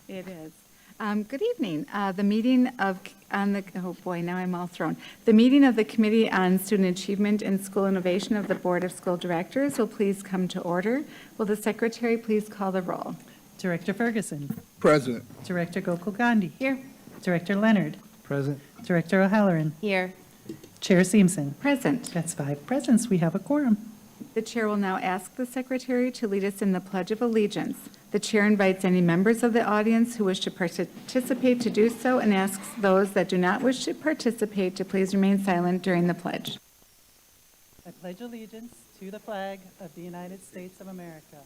It is. Good evening. The meeting of, oh boy, now I'm all thrown. The meeting of the Committee on Student Achievement and School Innovation of the Board of School Directors will please come to order. Will the Secretary please call the roll? Director Ferguson. Present. Director Gokul Gandhi. Here. Director Leonard. Present. Director O'Halloran. Here. Chair Seamson. Present. That's 5 presents. We have a quorum. The Chair will now ask the Secretary to lead us in the Pledge of Allegiance. The Chair invites any members of the audience who wish to participate to do so and asks those that do not wish to participate to please remain silent during the pledge. I pledge allegiance to the flag of the United States of America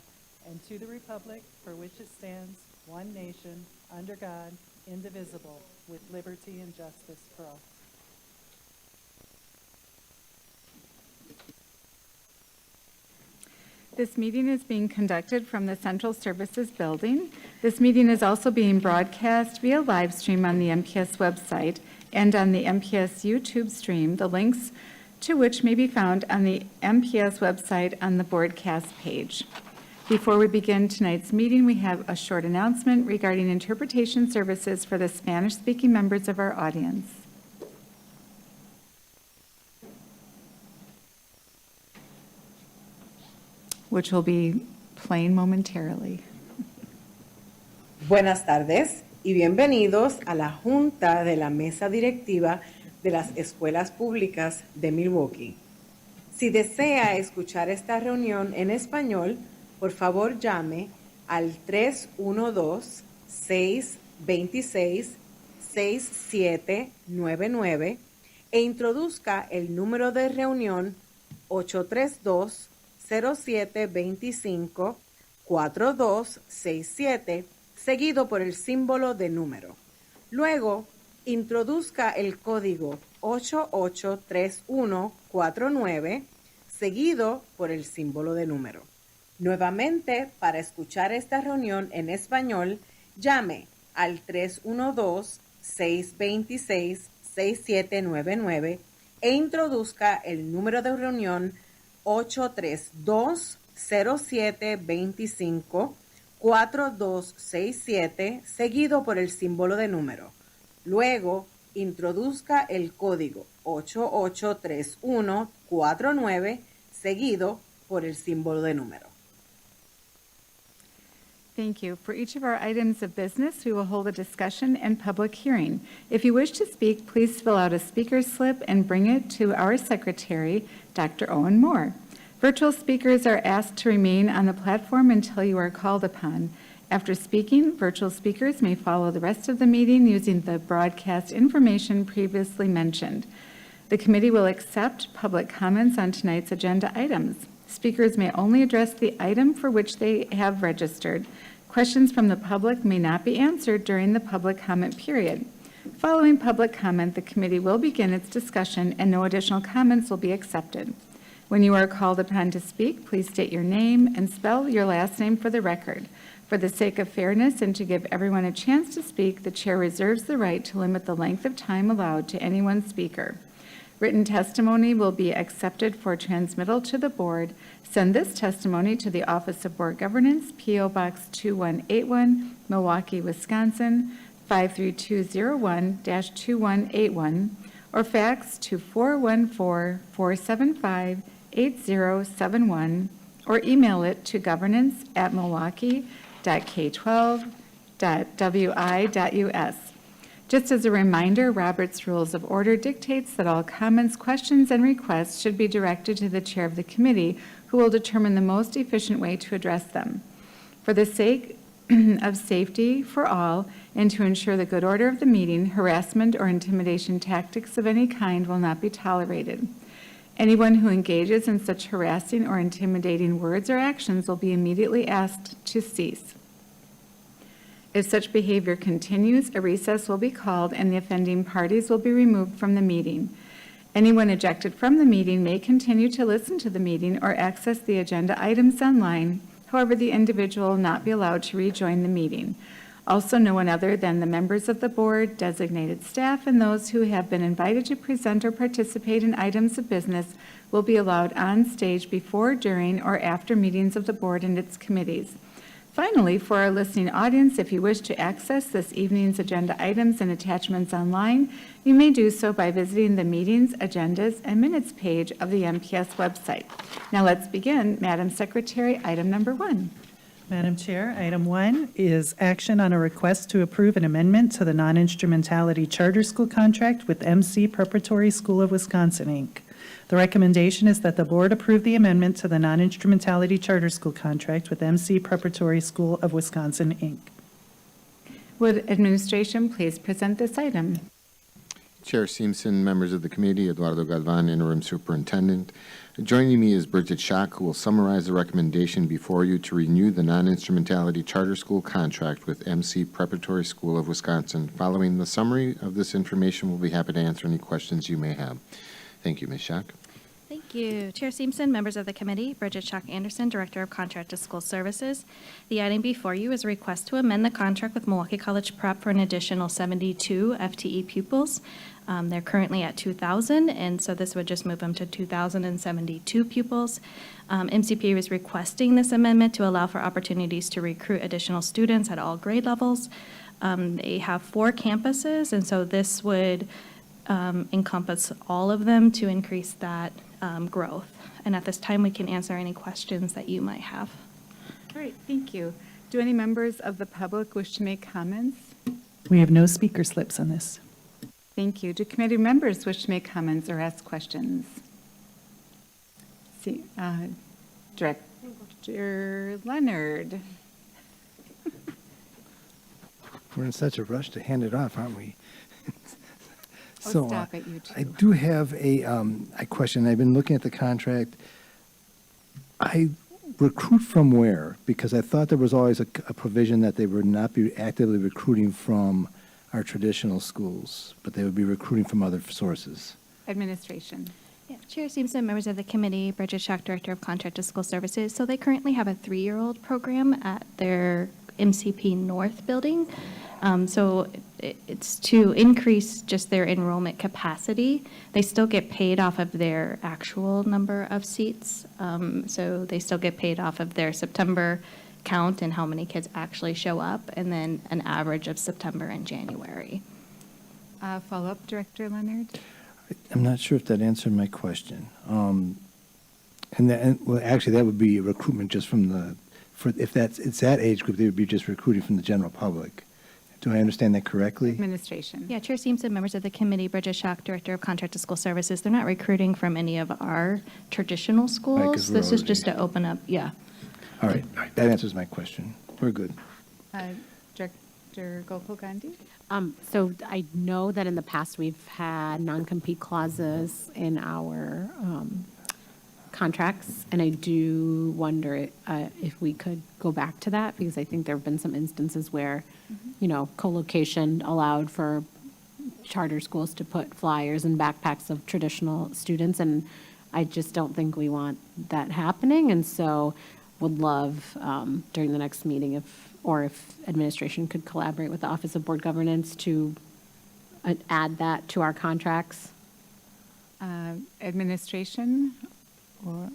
and to the republic for which it stands, one nation, under God, indivisible, with liberty and justice for all. This meeting is being conducted from the Central Services Building. This meeting is also being broadcast via live stream on the MPS website and on the MPS YouTube stream, the links to which may be found on the MPS website on the broadcast page. Before we begin tonight's meeting, we have a short announcement regarding interpretation services for the Spanish-speaking members of our audience. Which will be playing momentarily. Buenas tardes y bienvenidos a la Junta de la Mesa Directiva de las Escuelas Públicas de Milwaukee. Si desea escuchar esta reunión en español, por favor llame al 312-626-6799 e introduzca el número de reunión 832-0725-4267, seguido por el símbolo de número. Luego, introduzca el código 883149, seguido por el símbolo de número. Nuevamente, para escuchar esta reunión en español, llame al 312-626-6799 e introduzca el número de reunión 832-0725-4267, seguido por el símbolo de número. Luego, introduzca el código 883149, seguido por el símbolo de número. Thank you. For each of our items of business, we will hold a discussion and public hearing. If you wish to speak, please fill out a speaker slip and bring it to our secretary, Dr. Owen Moore. Virtual speakers are asked to remain on the platform until you are called upon. After speaking, virtual speakers may follow the rest of the meeting using the broadcast information previously mentioned. The committee will accept public comments on tonight's agenda items. Speakers may only address the item for which they have registered. Questions from the public may not be answered during the public comment period. Following public comment, the committee will begin its discussion and no additional comments will be accepted. When you are called upon to speak, please state your name and spell your last name for the record. For the sake of fairness and to give everyone a chance to speak, the chair reserves the right to limit the length of time allowed to any one speaker. Written testimony will be accepted for transmittal to the board. Send this testimony to the Office of Board Governance, P.O. Box 2181, Milwaukee, Wisconsin, 53201-2181, or fax to 414-475-8071, or email it to governance@milwaukee.k12.wi.us. Just as a reminder, Robert's Rules of Order dictates that all comments, questions, and requests should be directed to the chair of the committee, who will determine the most efficient way to address them. For the sake of safety for all and to ensure the good order of the meeting, harassment or intimidation tactics of any kind will not be tolerated. Anyone who engages in such harassing or intimidating words or actions will be immediately asked to cease. If such behavior continues, a recess will be called and the offending parties will be removed from the meeting. Anyone ejected from the meeting may continue to listen to the meeting or access the agenda items online. However, the individual will not be allowed to rejoin the meeting. Also, no one other than the members of the board, designated staff, and those who have been invited to present or participate in items of business will be allowed on stage before, during, or after meetings of the board and its committees. Finally, for our listening audience, if you wish to access this evening's agenda items and attachments online, you may do so by visiting the meetings, agendas, and minutes page of the MPS website. Now let's begin. Madam Secretary, item number 1. Madam Chair, item 1 is action on a request to approve an amendment to the non-instrumentality charter school contract with MC Preparatory School of Wisconsin, Inc. The recommendation is that the board approve the amendment to the non-instrumentality charter school contract with MC Preparatory School of Wisconsin, Inc. Would administration please present this item? Chair Simpson, members of the committee, Eduardo Galvan, interim superintendent. Joining me is Bridget Schock, who will summarize the recommendation before you to renew the non-instrumentality charter school contract with MC Preparatory School of Wisconsin. Following the summary of this information, we'll be happy to answer any questions you may have. Thank you, Ms. Schock. Thank you. Chair Simpson, members of the committee, Bridget Schock Anderson, Director of Contract to School Services. The item before you is a request to amend the contract with Milwaukee College Prep for an additional 72 FTE pupils. They're currently at 2,000, and so this would just move them to 2,072 pupils. MCP is requesting this amendment to allow for opportunities to recruit additional students at all grade levels. They have 4 campuses, and so this would encompass all of them to increase that growth. And at this time, we can answer any questions that you might have. All right, thank you. Do any members of the public wish to make comments? We have no speaker slips on this. Thank you. Do committee members wish to make comments or ask questions? See, Director Leonard. We're in such a rush to hand it off, aren't we? Oh, stop it, you two. I do have a question. I've been looking at the contract. I recruit from where? Because I thought there was always a provision that they would not be actively recruiting from our traditional schools, but they would be recruiting from other sources. Administration. Yeah, Chair Simpson, members of the committee, Bridget Schock, Director of Contract to School Services. So they currently have a 3-year-old program at their MCP North building. So it's to increase just their enrollment capacity. They still get paid off of their actual number of seats. So they still get paid off of their September count and how many kids actually show up, and then an average of September and January. Follow-up, Director Leonard. I'm not sure if that answered my question. Well, actually, that would be recruitment just from if it's that age group, they would be just recruiting from the general public. Do I understand that correctly? Administration. Yeah, Chair Simpson, members of the committee, Bridget Schock, Director of Contract to School Services. They're not recruiting from any of our traditional 'cause schools. we're This is just already- to open up, yeah. All right, that answers my question. We're good. Director Gopal Gandhi. So I know that in the past, we've had non-compete clauses in our contracts, and I do wonder if we could go back to that, because I think there have been some instances where, co-location allowed for charter schools to put flyers and backpacks of traditional students, and I just don't think we want that happening, and so would love during the next meeting if administration could collaborate with the Office of Board Governance to add that to our contracts. Administration or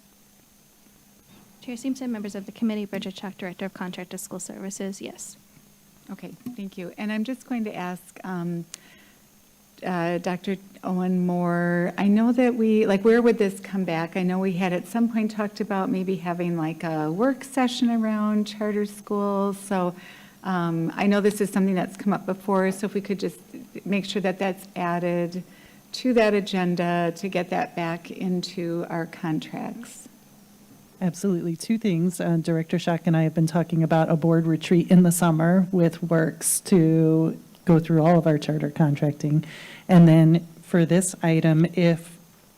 Chair Simpson, members of the committee, Bridget Schock, Director of Contract to School Services, yes. okay, thank you. And I'm just going to ask Dr. Owen Moore, I know that where would this come back? I know we had at some point talked about maybe having like a work session around charter schools. So I know this is something that's come up before, so if we could just make sure that that's added to that agenda to get that back into our contracts. Absolutely. 2 things. Director Schock and I have been talking about a board retreat in the summer with Works to go through all of our charter contracting. And then for this item, if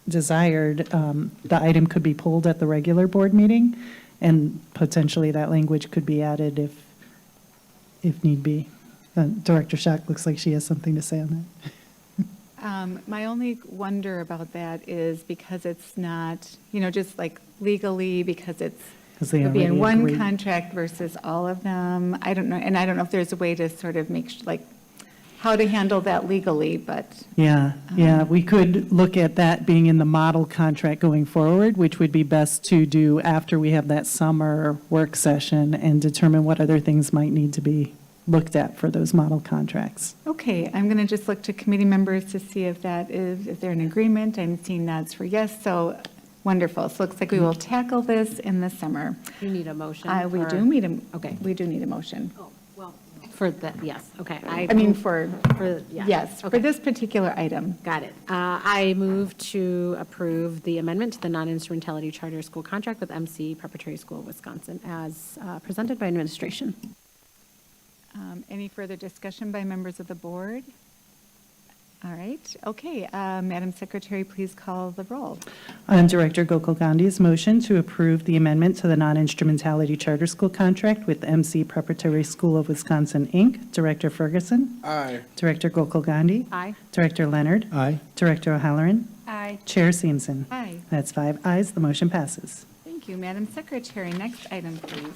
desired, the item could be pulled at the regular board meeting, and potentially that language could be added if need be. Director Schock looks like she has something to say on that. My only wonder about that is because it's not, just like legally, because it would be in one contract versus all of them. I don't know, and I don't know if there's a way to sort of make how to handle that legally, but Yeah, yeah, we could look at that being in the model contract going forward, which would be best to do after we have that summer work session and determine what other things might need to be looked at for those model contracts. okay, I'm going to just look to committee members to see if they're in agreement. I'm seeing nods for yes, so wonderful. So it looks like we will tackle this in the summer. You need a motion? We for- do need a, Okay. we do need a motion. Oh, well, for the, yes, okay. I mean, for, yeah. yes, for Okay. this particular item. Got it. I move to approve the amendment to the non-instrumentality charter school contract with MC Preparatory School of Wisconsin as presented by administration. Any further discussion by members of the board? All right, okay. Madam Secretary, please call the roll. On Director Gokul Gandhi's motion to approve the amendment to the non-instrumentality charter school contract with MC Preparatory School of Wisconsin, Inc., Director Ferguson. Aye. Director Gokul Gandhi. Aye. Director Leonard. Aye. Director O'Halloran. Aye. Chair Simpson. Aye. That's 5 ayes, the motion passes. Thank you. Madam Secretary, next item, please.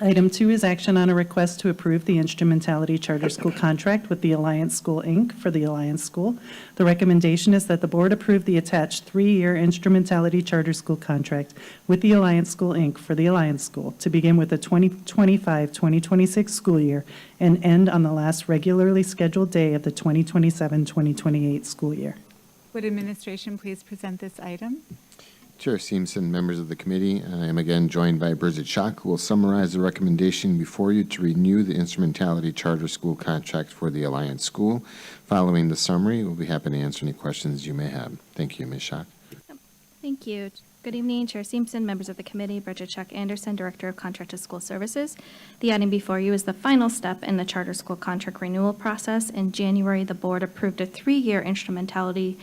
Item 2 is action on a request to approve the instrumentality charter school contract with the Alliance School, Inc. for the Alliance School. The recommendation is that the board approve the attached 3-year instrumentality charter school contract with the Alliance School, Inc. for the Alliance School to begin with the 2025-2026 school year and end on the last regularly scheduled day of the 2027-2028 school year. Would administration please present this item? Chair Simpson, members of the committee, I am again joined by Bridget Schock, who will summarize the recommendation before you to renew the instrumentality charter school contract for the Alliance School. Following the summary, we'll be happy to answer any questions you may have. Thank you, Ms. Schock. Thank you. Good evening, Chair Simpson, members of the committee, Bridget Chuck Anderson, Director of Contracted School Services. The item before you is the final step in the charter school contract renewal process. In January, the board approved a 3-year instrumentality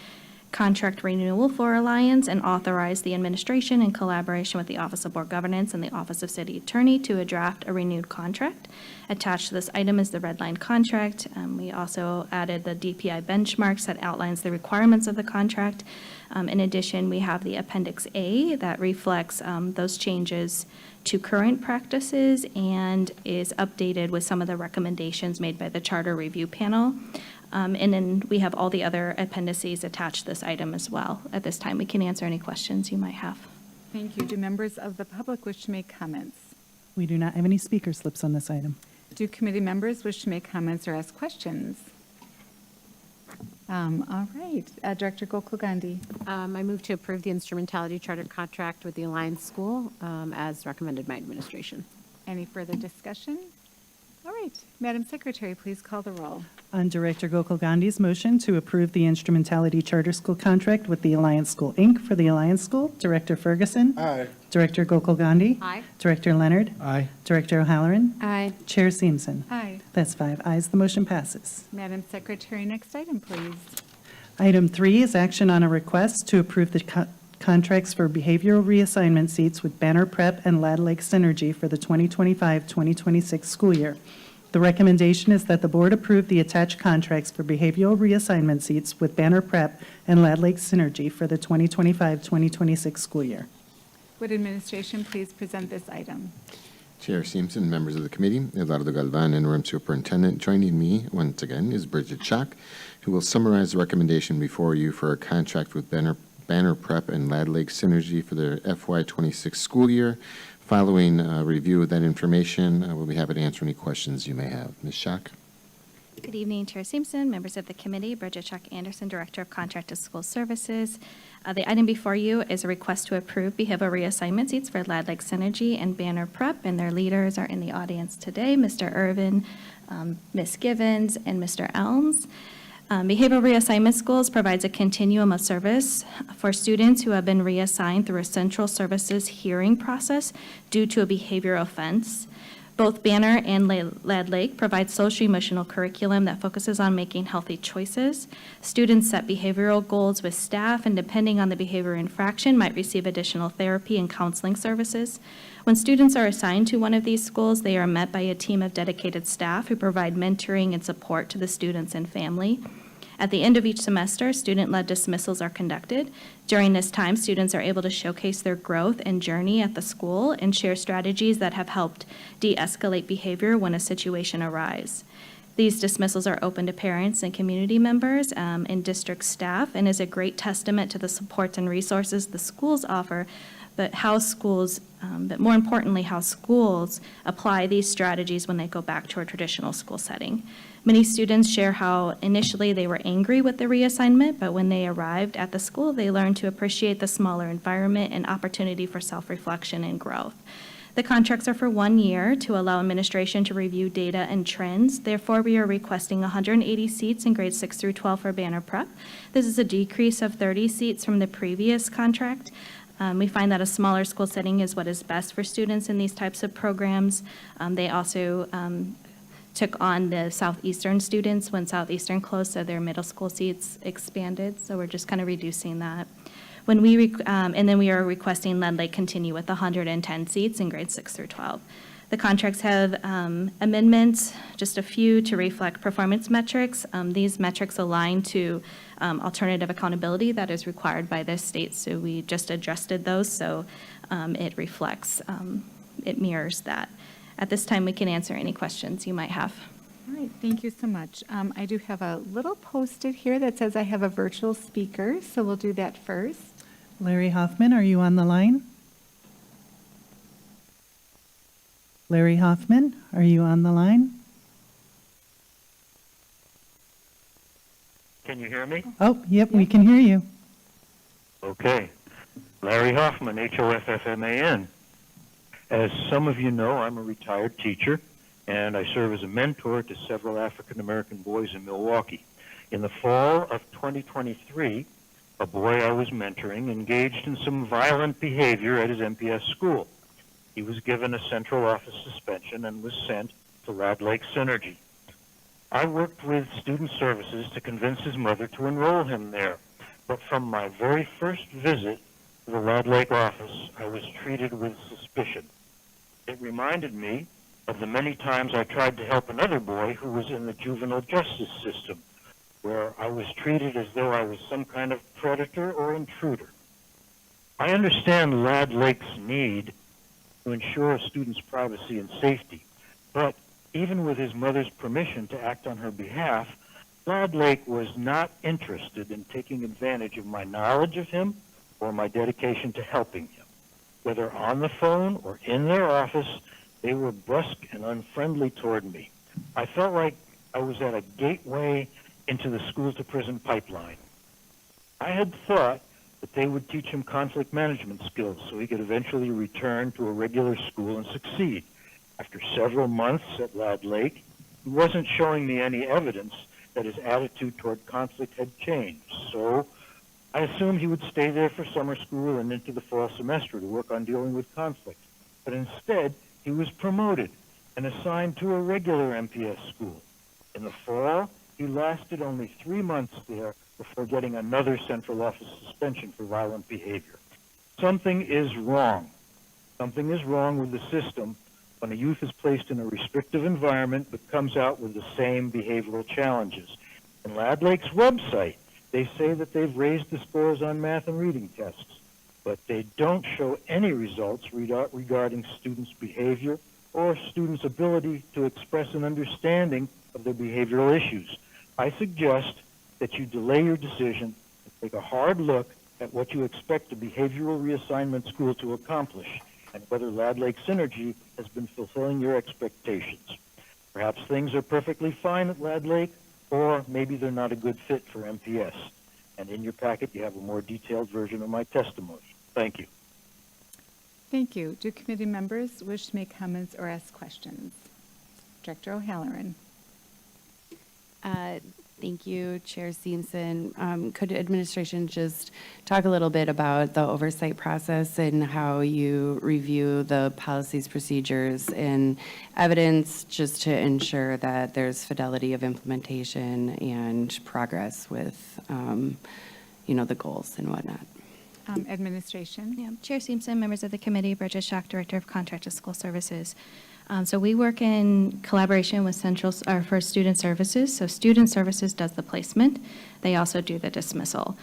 contract renewal for Alliance and authorized the administration in collaboration with the Office of Board Governance and the Office of City Attorney to draft a renewed contract. Attached to this item is the red line contract. We also added the DPI benchmarks that outlines the requirements of the contract. In addition, we have the Appendix A that reflects those changes to current practices and is updated with some of the recommendations made by the Charter Review Panel. And then we have all the other appendices attached to this item as well. At this time, we can answer any questions you might have. Thank you. Do members of the public wish to make comments? We do not have any speaker slips on this item. Do committee members wish to make comments or ask questions? All right. Director Gokul Gandhi. I move to approve the instrumentality charter contract with the Alliance School as recommended by administration. Any further discussion? All right. Madam Secretary, please call the roll. On Director Gokul Gandhi's motion to approve the instrumentality charter school contract with the Alliance School, Inc. for the Alliance School, Director Ferguson. Aye. Director Gokul Gandhi. Aye. Director Leonard. Aye. Director O'Halloran. Aye. Chair Simpson. Aye. That's 5 ayes, the motion passes. Madam Secretary, next item, please. Item 3 is action on a request to approve the contracts for behavioral reassignment seats with Banner Prep and Lad Lake Synergy for the 2025-2026 school year. The recommendation is that the board approve the attached contracts for behavioral reassignment seats with Banner Prep and Lad Lake Synergy for the 2025-2026 school year. Would administration please present this item? Chair Simpson, members of the committee, Eduardo Galvan, interim superintendent. Joining me once again is Bridget Schock, who will summarize the recommendation before you for a contract with Banner Prep and Lad Lake Synergy for their FY26 school year. Following review of that information, we'll be happy to answer any questions you may have. Ms. Schock? Good evening, Chair Simpson, members of the committee, Bridget Chuck Anderson, Director of Contracted School Services. The item before you is a request to approve behavioral reassignment seats for Lad Lake Synergy and Banner Prep, and their leaders are in the audience today, Mr. Irvin, Ms. Givens, and Mr. Elms. Behavioral reassignment schools provides a continuum of service for students who have been reassigned through a central services hearing process due to a behavioral offense. Both Banner and Lad Lake provide social-emotional curriculum that focuses on making healthy choices. Students set behavioral goals with staff, and depending on the behavior infraction, might receive additional therapy and counseling services. When students are assigned to one of these schools, they are met by a team of dedicated staff who provide mentoring and support to the students and family. At the end of each semester, student-led dismissals are conducted. During this time, students are able to showcase their growth and journey at the school and share strategies that have helped de-escalate behavior when a situation arises. These dismissals are open to parents and community members and district staff, and is a great testament to the supports and resources the schools offer, but more importantly, how schools apply these strategies when they go back to a traditional school setting. Many students share how initially they were angry with the reassignment, but when they arrived at the school, they learned to appreciate the smaller environment and opportunity for self-reflection and growth. The contracts are for 1 year to allow administration to review data and trends. Therefore, we are requesting 180 seats in grades 6 through 12 for Banner Prep. This is a decrease of 30 seats from the previous contract. We find that a smaller school setting is what is best for students in these types of programs. They also took on the Southeastern students when Southeastern closed, so their middle school seats expanded. So we're just kind of reducing that. And then we are requesting Lead Lake continue with 110 seats in grades 6 through 12. The contracts have amendments, just a few, to reflect performance metrics. These metrics align to alternative accountability that is required by the state, so we just adjusted those, so it reflects, it mirrors that. At this time, we can answer any questions you might have. All right, thank you so much. I do have a little post-it here that says I have a virtual speaker, so we'll do that first. Larry Hoffman, are you on the line? Larry Hoffman, are you on the line? Can you hear me? Oh, yep, we can hear you. Okay. Larry Hoffman, Hoffman. As some of you know, I'm a retired teacher, and I serve as a mentor to several African-American boys in Milwaukee. In the fall of 2023, a boy I was mentoring engaged in some violent behavior at his MPS school. He was given a central office suspension and was sent to Lad Lake Synergy. I worked with student services to convince his mother to enroll him there, but from my very first visit to the Lad Lake office, I was treated with suspicion. It reminded me of the many times I tried to help another boy who was in the juvenile justice system, where I was treated as though I was some kind of predator or intruder. I understand Lad Lake's need to ensure a student's privacy and safety, but even with his mother's permission to act on her behalf, Lad Lake was not interested in taking advantage of my knowledge of him or my dedication to helping him. Whether on the phone or in their office, they were brusque and unfriendly toward me. I felt like I was at a gateway into the school-to-prison pipeline. I had thought that they would teach him conflict management skills so he could eventually return to a regular school and succeed. After several months at Lad Lake, he wasn't showing me any evidence that his attitude toward conflict had changed, so I assumed he would stay there for summer school and into the fall semester to work on dealing with conflict. But instead, he was promoted and assigned to a regular MPS school. In the fall, he lasted only 3 months there before getting another central office suspension for violent behavior. Something is wrong. Something is wrong with the system when a youth is placed in a restrictive environment but comes out with the same behavioral challenges. In Lad Lake's website, they say that they've raised the scores on math and reading tests, but they don't show any results regarding students' behavior or students' ability to express an understanding of their behavioral issues. I suggest that you delay your decision and take a hard look at what you expect a behavioral reassignment school to accomplish and whether Lad Lake Synergy has been fulfilling your expectations. Perhaps things are perfectly fine at Lad Lake, or maybe they're not a good fit for MPS. And in your packet, you have a more detailed version of my testimony. Thank you. Thank you. Do committee members wish to make comments or ask questions? Director O'Halloran. Thank you, Chair Simpson. Could administration just talk a little bit about the oversight process and how you review the policies, procedures, and evidence just to ensure that there's fidelity of implementation and progress with, the goals and whatnot? Administration. Yeah. Chair Simpson, members of the committee, Bridget Schock, Director of Contract to School Services. So we work in collaboration with for Student Services. So Student Services does the placement. They also do the dismissal.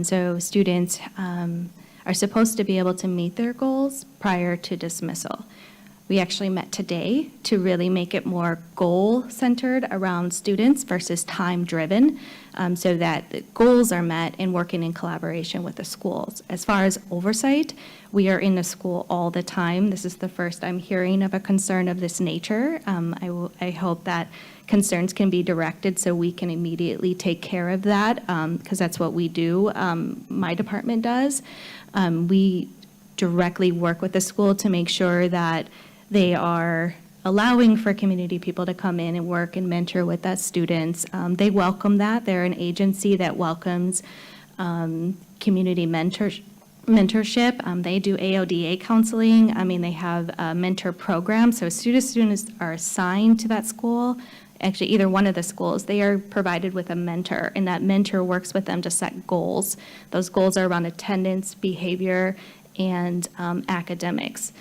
So students are supposed to be able to meet their goals prior to dismissal. We actually met today to really make it more goal-centered around students versus time-driven, so that the goals are met and working in collaboration with the schools. As far as oversight, we are in the school all the time. This is the first I'm hearing of a concern of this nature. I hope that concerns can be directed so we can immediately take care of that, because that's what we do. My department does. We directly work with the school to make sure that they are allowing for community people to come in and work and mentor with us students. They welcome that. They're an agency that welcomes community mentorship. They do AODA counseling. I mean, they have a mentor program. So as soon as students are assigned to that school, actually either one of the schools, they are provided with a mentor, and that mentor works with them to set goals. Those goals are around attendance, behavior, and academics.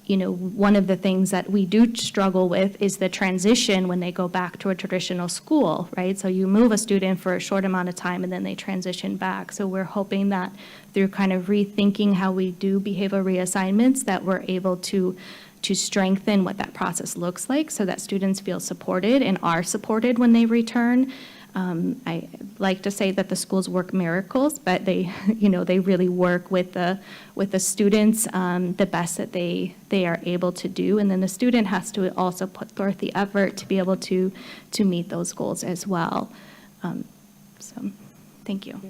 One of the things that we do struggle with is the transition when they go back to a traditional school, right? So you move a student for a short amount of time and then they transition back. So we're hoping that through kind of rethinking how we do behavioral reassignments, that we're able to strengthen what that process looks like so that students feel supported and are supported when they return. I like to say that the schools work miracles, but they really work with the students the best that they are able to do, and then the student has to also put forth the effort to be able to meet those goals as well. So, thank you.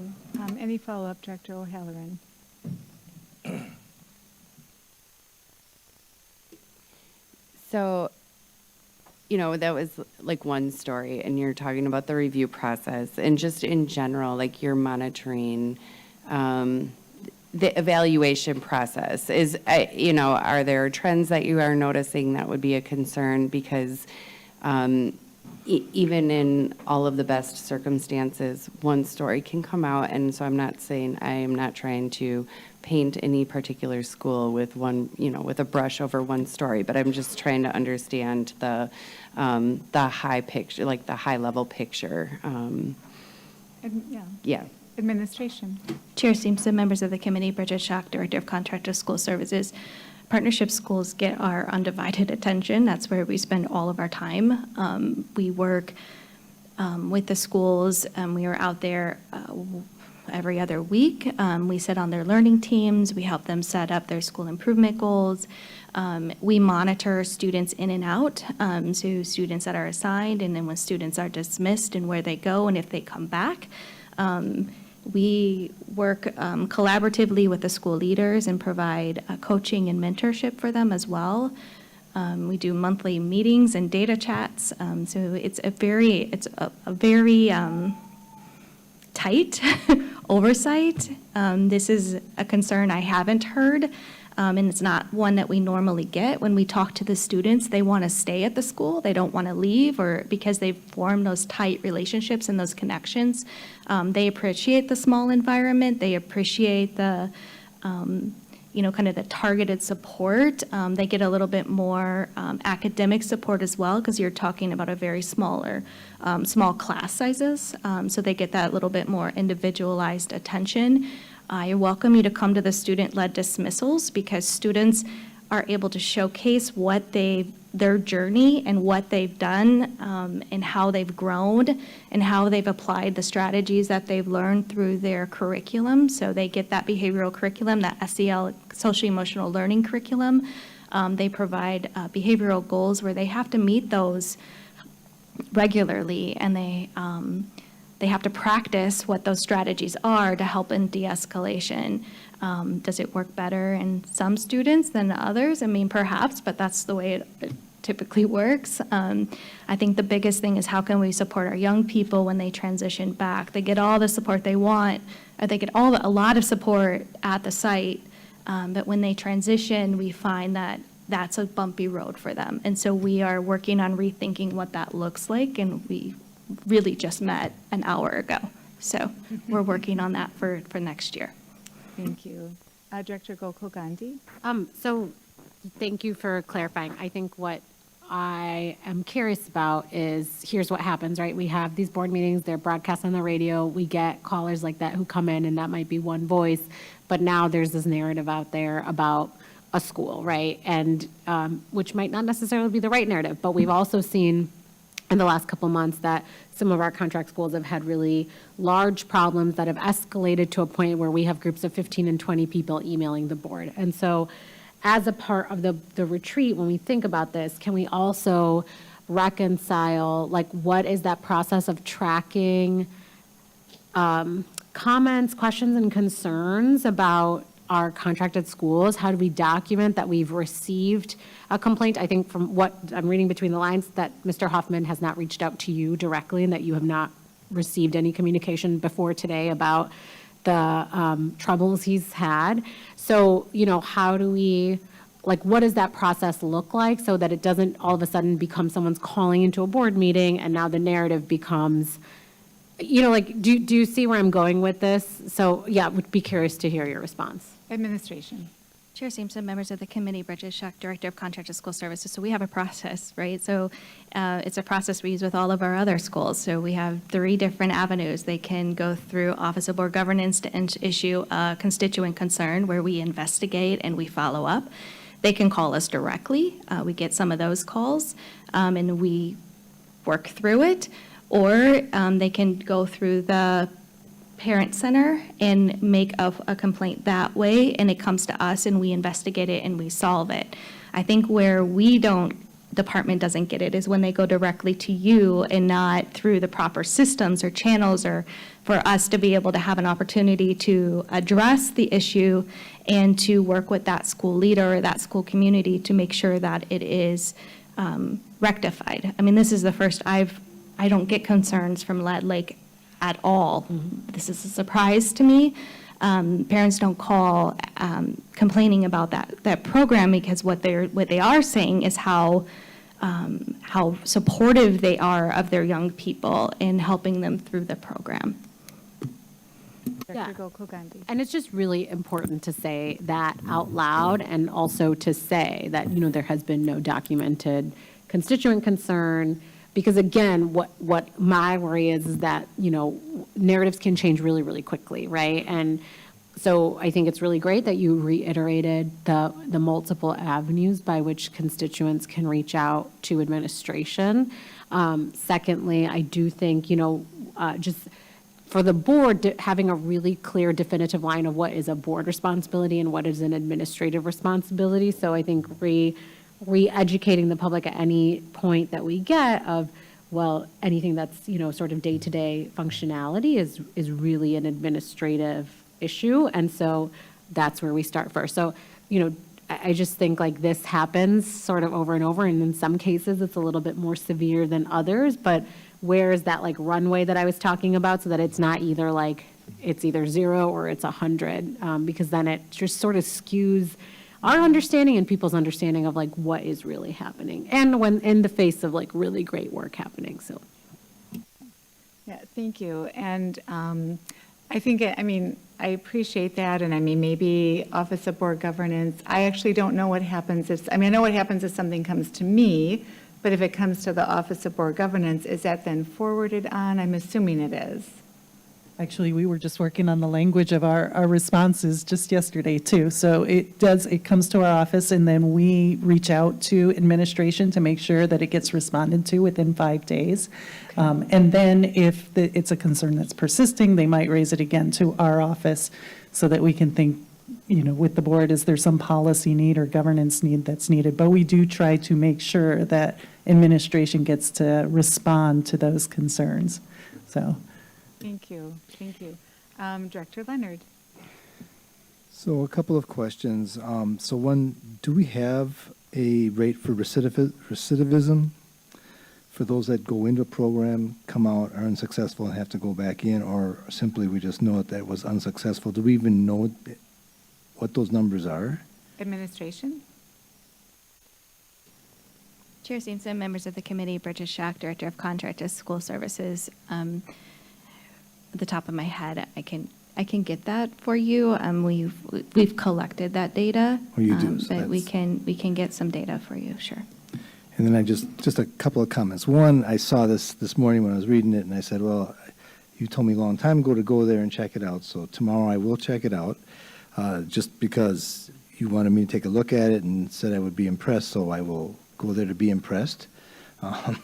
Any follow-up, Director O'Halloran? So, that was like one story, and you're talking about the review process, and just in general, like you're monitoring the evaluation process. Are there trends that you are noticing that would be a concern? Because even in all of the best circumstances, one story can come out, and so I'm not saying, I am not trying to paint any particular school with with a brush over one story, but I'm just trying to understand the high picture, like the high level picture. Yeah. Administration. Chair Simpson, members of the committee, Bridget Schock, Director of Contract of School Services. Partnership schools get our undivided attention. That's where we spend all of our time. We work with the schools, and we are out there every other week. We sit on their learning teams. We help them set up their school improvement goals. We monitor students in and out, so students that are assigned, and then when students are dismissed and where they go and if they come back. We work collaboratively with the school leaders and provide coaching and mentorship for them as well. We do monthly meetings and data chats. So it's a very tight oversight. This is a concern I haven't heard, and it's not one that we normally get. When we talk to the students, they want to stay at the school. They don't want to leave, or because they've formed those tight relationships and those connections. They appreciate the small environment. They appreciate the kind of the targeted support. They get a little bit more academic support as well, because you're talking about a very small class sizes. So they get that little bit more individualized attention. I welcome you to come to the student-led dismissals, because students are able to showcase their journey and what they've done, and how they've grown and how they've applied the strategies that they've learned through their curriculum. So they get that behavioral curriculum, that SEL, social emotional learning curriculum. They provide behavioral goals where they have to meet those regularly, and they have to practice what those strategies are to help in de-escalation. Does it work better in some students than others? I mean, perhaps, but that's the way it typically works. I think the biggest thing is how can we support our young people when they transition back? They get all the support they want, or they get a lot of support at the site, but when they transition, we find that that's a bumpy road for them. And so we are working on rethinking what that looks like, and we really just met an hour ago. So we're working on that for next year. Thank you. Director Gokul Gandhi. So thank you for clarifying. I think what I am curious about is, here's what happens, right? We have these board meetings, they're broadcast on the radio, we get callers like that who come in, and that might be one voice, but now there's this narrative out there about a school, right? And which might not necessarily be the right narrative, but we've also seen in the last couple months that some of our contract schools have had really large problems that have escalated to a point where we have groups of 15 and 20 people emailing the board. And so as a part of the retreat, when we think about this, can we also reconcile, like, what is that process of tracking comments, questions, and concerns about our contracted schools? How do we document that we've received a complaint? I think from what I'm reading between the lines, that Mr. Hoffman has not reached out to you directly and that you have not received any communication before today about the troubles he's had. So, you know, how do we, like, what does that process look like so that it doesn't all of a sudden become someone's calling into a board meeting and now the narrative becomes, you know, like, do you see where I'm going with this? So, yeah, would be curious to hear your response. Administration. Chair Simpson, members of the committee, Bridget Schuck, Director of Contracted School Services. So we have a process, right? So it's a process we use with all of our other schools. So we have 3 different avenues. They can go through Office of Board Governance to issue a constituent concern where we investigate and we follow up. They can call us directly. We get some of those calls and we work through it. Or they can go through the Parent Center and make a complaint that way, and it comes to us and we investigate it and we solve it. I think where department doesn't get it is when they go directly to you and not through the proper systems or channels, or for us to be able to have an opportunity to address the issue and to work with that school leader or that school community to make sure that it is rectified. I mean, this is the first I don't get concerns from Lead Lake at all. This is a surprise to me. Parents don't call complaining about that program, because what they are saying is how supportive they are of their young people in helping them through the program. Yeah. Dr. Gokul-Gandhi. And it's just really important to say that out loud, and also to say that, you know, there has been no documented constituent concern. Because again, what my worry is that, you know, narratives can change really, really quickly, right? And so I think it's really great that you reiterated the multiple avenues by which constituents can reach out to administration. Secondly, I do think, you know, just for the board, having a really clear definitive line of what is a board responsibility and what is an administrative responsibility. So I think re-educating the public at any point that we get of, well, anything that's, you know, sort of day-to-day functionality is really an administrative issue. And so that's where we start first. So, you know, I just think like this happens sort of over and over. And in some cases, it's a little bit more severe than others. But where is that like runway that I was talking about, so that it's not either like, it's either 0 or it's 100, because then it just sort of skews our understanding and people's understanding of like what is really happening, and when in the face of like really great work happening. So, Yeah, thank you. And I think, I appreciate that. And I mean, maybe Office of Board Governance, I actually don't know what happens I know what happens if something comes to me, but if it comes to the Office of Board Governance, is that then forwarded on? I'm assuming it is. Actually, we were just working on the language of our responses just yesterday, too. So it comes to our office, and then we reach out to administration to make sure that it gets responded to within 5 days. And then if it's a concern that's persisting, they might raise it again to our office so that we can think, you know, with the board, is there some policy need or governance need that's needed? But we do try to make sure that administration gets to respond to those concerns. So. Thank you. Thank you. Director Leonard. So a couple of questions. So one, do we have a rate for recidivism for those that go into a program, come out, are unsuccessful, and have to go back in, or simply we just know that was unsuccessful? Do we even know what those numbers are? Administration. Chair Simpson, members of the committee, Bridget Schuck, Director of Contracted School Services. At the top of my head, I can get that for you. We've collected that data. Oh, you do, so but we that's- can get some data for you, sure. And then I just a couple of comments. One, I saw this morning when I was reading it, and I said, well, you told me a long time ago to go there and check it out. So tomorrow I will check it out, just because, you wanted me to take a look at it and said I would be impressed, so I will go there to be impressed. And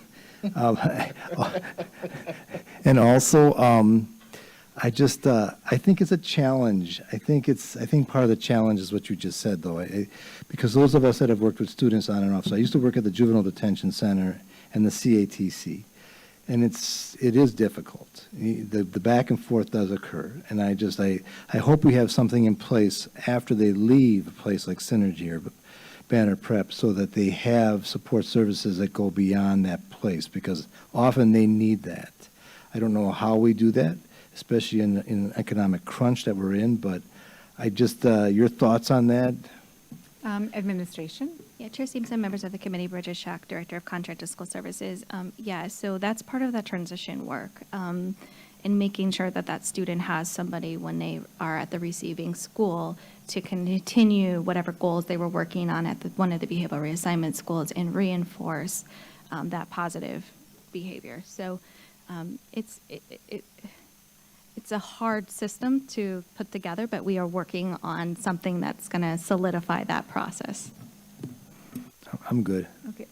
also, I think it's a challenge. I think part of the challenge is what you just said, though. Because those of us that have worked with students on and off, so I used to work at the Juvenile Detention Center and the CATC, and it is difficult. The back and forth does occur, and I hope we have something in place after they leave a place like Synergy or Banner Prep, so that they have support services that go beyond that place, because often they need that. I don't know how we do that, especially in an economic crunch that we're in, but your thoughts on that? Administration? Yeah, Chair Stevenson, members of the committee, Bridget Schock, Director of Contract to School Services. Yeah, so that's part of that transition work, in making sure that that student has somebody when they are at the receiving school to continue whatever goals they were working on at one of the behavioral reassignment schools and reinforce that positive behavior. So it's a hard system to put together, but we are working on something that's going to solidify that process. I'm good. Okay,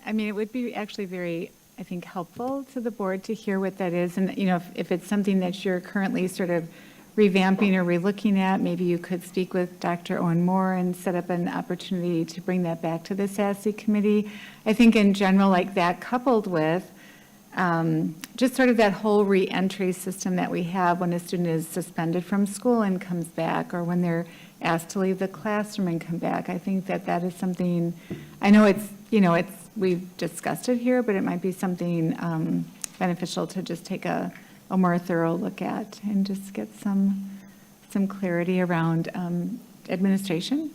it would be actually very, I think, helpful to the board to hear what that is. And, if it's something that you're currently sort of revamping or relooking at, maybe you could speak with Dr. Owen Moore and set up an opportunity to bring that back to the SASI committee. I think in general, like that, coupled with just sort of that whole reentry system that we have when a student is suspended from school and comes back, or when they're asked to leave the classroom and come back. I think that is something, I know we've discussed it here, but it might be something beneficial to just take a more thorough look at and just get some clarity around administration.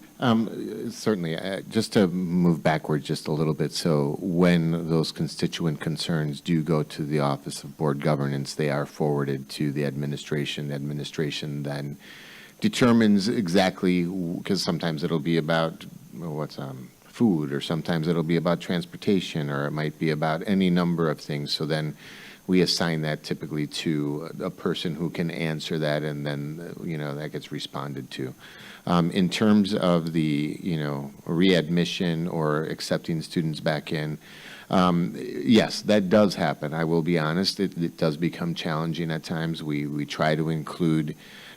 Certainly. Just to move backwards just a little bit, so when those constituent concerns do go to the Office of Board Governance, they are forwarded to the administration. The administration then determines exactly, because sometimes it'll be about food, or sometimes it'll be about transportation, or it might be about any number of things. So then we assign that typically to a person who can answer that, and then, that gets responded to. In terms of the, readmission or accepting students back in, yes, that does happen. I will be honest, it does become challenging at times. We try to include,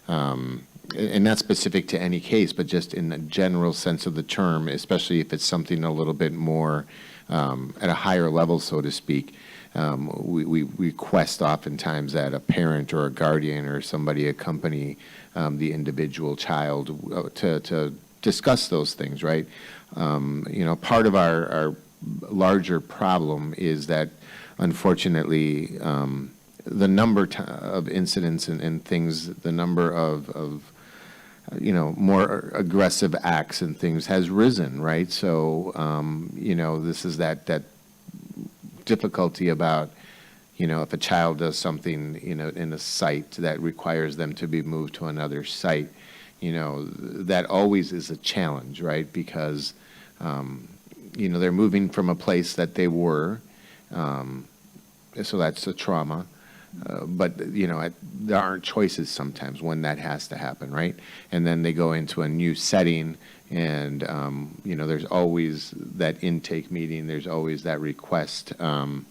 and not specific to any case, but just in the general sense of the term, especially if it's something a little bit more at a higher level, so to speak. We request oftentimes that a parent or a guardian or somebody accompany the individual child to discuss those things, right? Part of our larger problem is that, unfortunately, the number of incidents and things, the number of more aggressive acts and things has risen, right? So, this is that difficulty about, if a child does something, in a site that requires them to be moved to another site, that always is a challenge, right? Because, they're moving from a place that they were, so that's a trauma. But, there aren't choices sometimes when that has to happen, right? And then they go into a new setting, and, there's always that intake meeting, there's always that request, and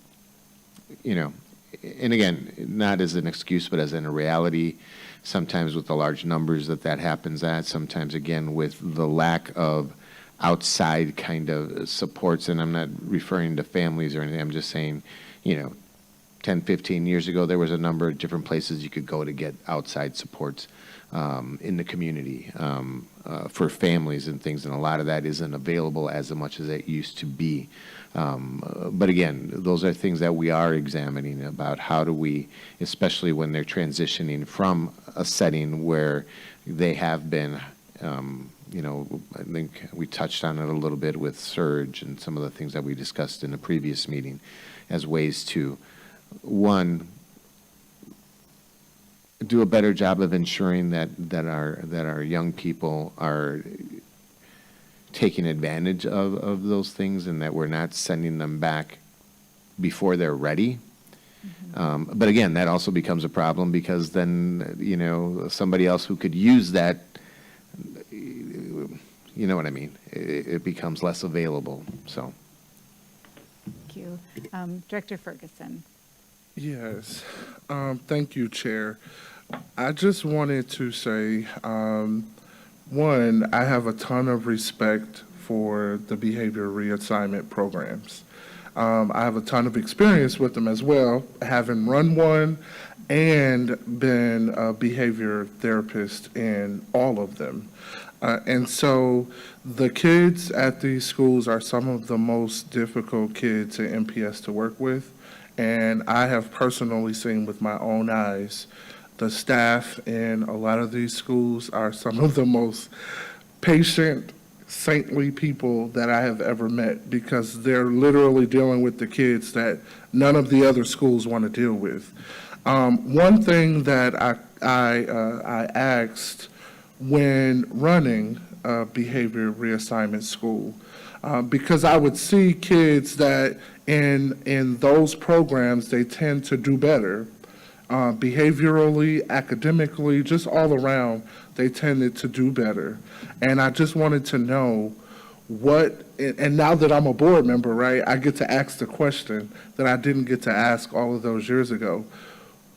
again, not as an excuse, but as in a reality, sometimes with the large numbers that happens at, sometimes, again, with the lack of outside kind of supports, and I'm not referring to families or anything, I'm just saying, 10, 15 years ago, there was a number of different places you could go to get outside supports in the community for families and things, and a lot of that isn't available as much as it used to be. But again, those are things that we are examining about how do we, especially when they're transitioning from a setting where they have been, I think we touched on it a little bit with Surge and some of the things that we discussed in the previous meeting as ways to, one, do a better job of ensuring that our young people are taking advantage of those things, and that we're not sending them back before they're ready. Mm-hmm. But again, that also becomes a problem, because then, somebody else who could use that you know what I mean? It becomes less available, so. Thank you. Director Ferguson. Yes, thank you, Chair. I just wanted to say, one, I have a ton of respect for the behavior reassignment programs. I have a ton of experience with them as well, having run one and been a behavior therapist in all of them. And so the kids at these schools are some of the most difficult kids at MPS to work with. And I have personally seen with my own eyes, the staff in a lot of these schools are some of the most patient, saintly people that I have ever met, because they're literally dealing with the kids that none of the other schools want to deal with. One thing that I asked when running a behavior reassignment school, because I would see kids that in those programs, they tend to do better. Behaviorally, academically, just all around, they tended to do better. And I just wanted to know what, and now that I'm a board member, right, I get to ask the question that I didn't get to ask all of those years ago.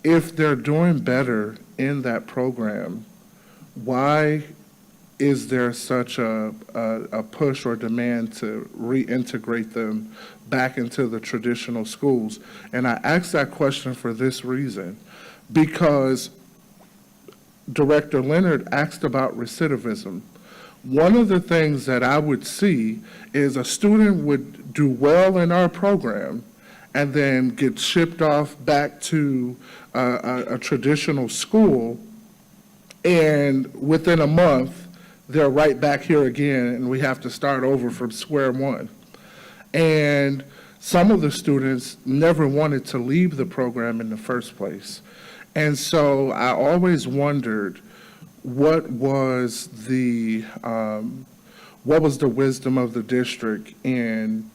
If they're doing better in that program, why is there such a push or demand to reintegrate them back into the traditional schools? And I ask that question for this reason, because Director Leonard asked about recidivism. One of the things that I would see is a student would do well in our program and then get shipped off back to a traditional school, and within a month, they're right back here again, and we have to start over from square one. And some of the students never wanted to leave the program in the first place. And so I always wondered what was the wisdom of the district in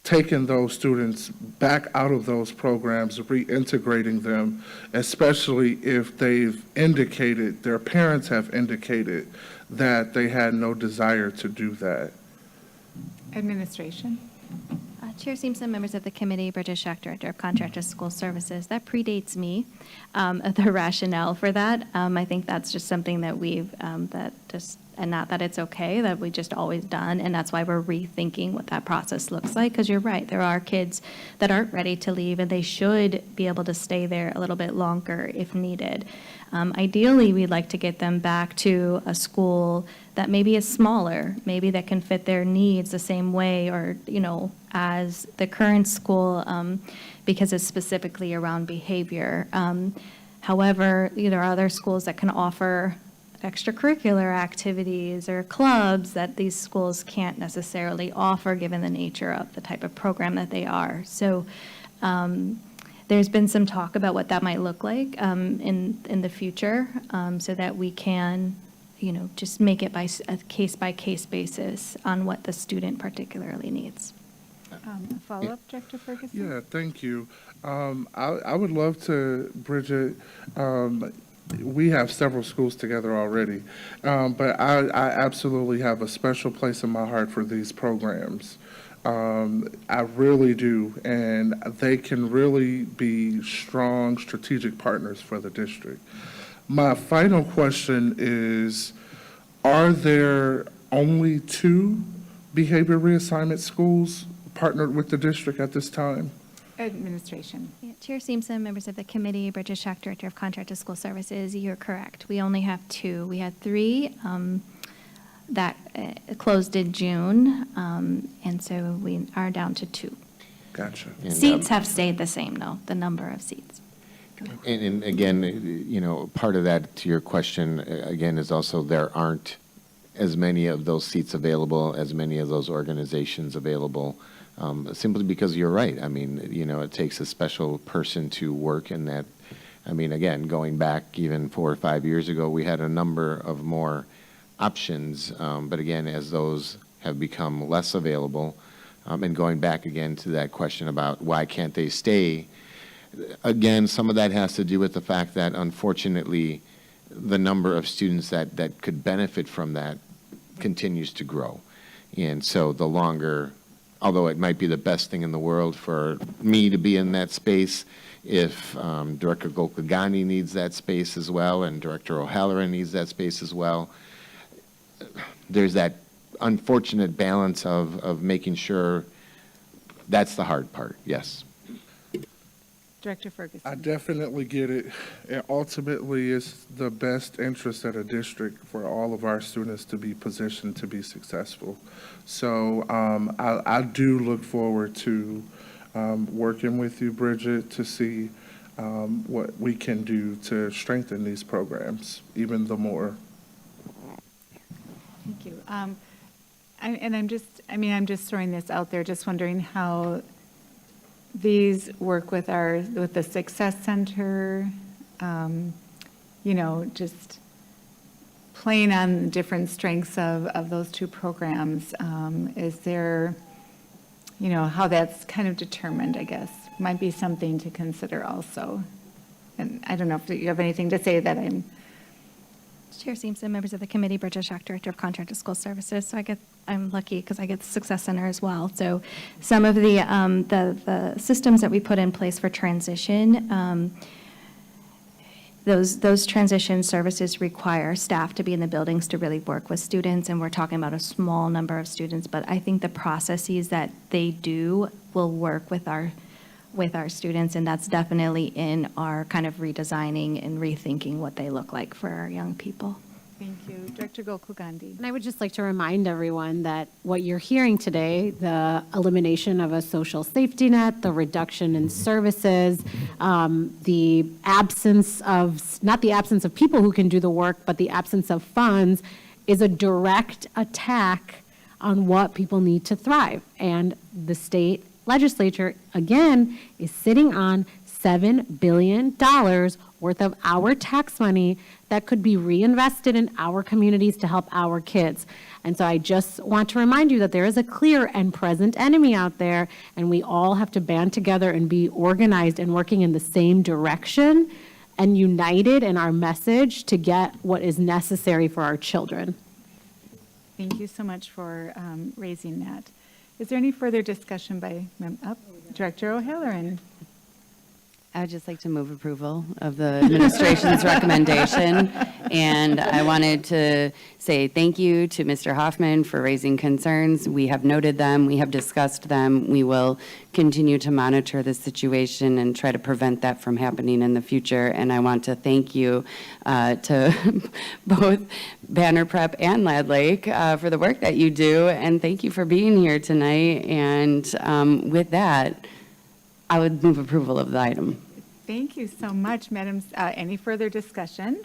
taking those students back out of those programs, reintegrating them, especially if they've indicated, their parents have indicated that they had no desire to do that. Administration. Chair Simpson, members of the committee, Bridget Schack, Director of Contract to School Services. That predates me, the rationale for that. I think that's just something that we've, and not that it's okay, that we just always done, and that's why we're rethinking what that process looks like, because you're right, there are kids that aren't ready to leave, and they should be able to stay there a little bit longer if needed. Ideally, we'd like to get them back to a school that maybe is smaller, maybe that can fit their needs the same way, or, as the current school, because it's specifically around behavior. However, there are other schools that can offer extracurricular activities or clubs that these schools can't necessarily offer given the nature of the type of program that they are. So there's been some talk about what that might look like in the future, so that we can, just make it by a case-by-case basis on what the student particularly needs. A follow-up, Director Ferguson? Yeah, thank you. I would love to, Bridget, we have several schools together already, but I absolutely have a special place in my heart for these programs. I really do, and they can really be strong strategic partners for the district. My final question is, are there only 2 behavior reassignment schools partnered with the district at this time? Administration. Yeah, Chair Simpson, members of the committee, Bridget Schack, Director of Contract to School Services, you're correct. We only have 2. We had 3 that closed in June, and so we are down to 2. Gotcha. And, Seats have stayed the same, though, the number of seats. And again, part of that, to your question, again, is also there aren't as many of those seats available, as many of those organizations available, simply because you're right. I mean, it takes a special person to work in that. I mean, again, going back even 4 or 5 years ago, we had a number of more options, but again, as those have become less available, and going back again to that question about why can't they stay, again, some of that has to do with the fact that, unfortunately, the number of students that could benefit from that continues to grow. And so the longer, although it might be the best thing in the world for me to be in that space, if Director Gokagani needs that space as well, and Director O'Halloran needs that space as well, there's that unfortunate balance of making sure. That's the hard part, yes. Director Ferguson. I definitely get it. And ultimately, it's the best interest of the district for all of our students to be positioned to be successful. So I do look forward to working with you, Bridget, to see what we can do to strengthen these programs even the more. Thank you. I'm just throwing this out there, just wondering how these work with the Success Center, just playing on the different strengths of those two programs. Is there, how that's kind of determined, I guess, might be something to consider also. And I don't know if you have anything to say that I'm. Chair Simpson, members of the committee, Bridget Schock, Director of Contract to School Services. So I'm lucky because I get the Success Center as well. So some of the systems that we put in place for transition, those transition services require staff to be in the buildings to really work with students, and we're talking about a small number of students, but I think the processes that they do will work with our students, and that's definitely in our kind of redesigning and rethinking what they look like for our young people. Thank you. Director Gokul-Gandhi. And I would just like to remind everyone that what you're hearing today, the elimination of a social safety net, the reduction in services, the absence of, not the absence of people who can do the work, but the absence of funds, is a direct attack on what people need to thrive. And the state legislature, again, is sitting on $7 billion worth of our tax money that could be reinvested in our communities to help our kids. And so I just want to remind you that there is a clear and present enemy out there, and we all have to band together and be organized and working in the same direction and united in our message to get what is necessary for our children. Thank you so much for raising that. Is there any further discussion by Director O'Halloran? I would just like to move approval of the administration's recommendation. And I wanted to say thank you to Mr. Hoffman for raising concerns. We have noted them. We have discussed them. We will continue to monitor the situation and try to prevent that from happening in the future. And I want to thank you to both Banner Prep and Lad Lake for the work that you do. And thank you for being here tonight. And with that, I would move approval of the item. Thank you so much, Madam. Any further discussion?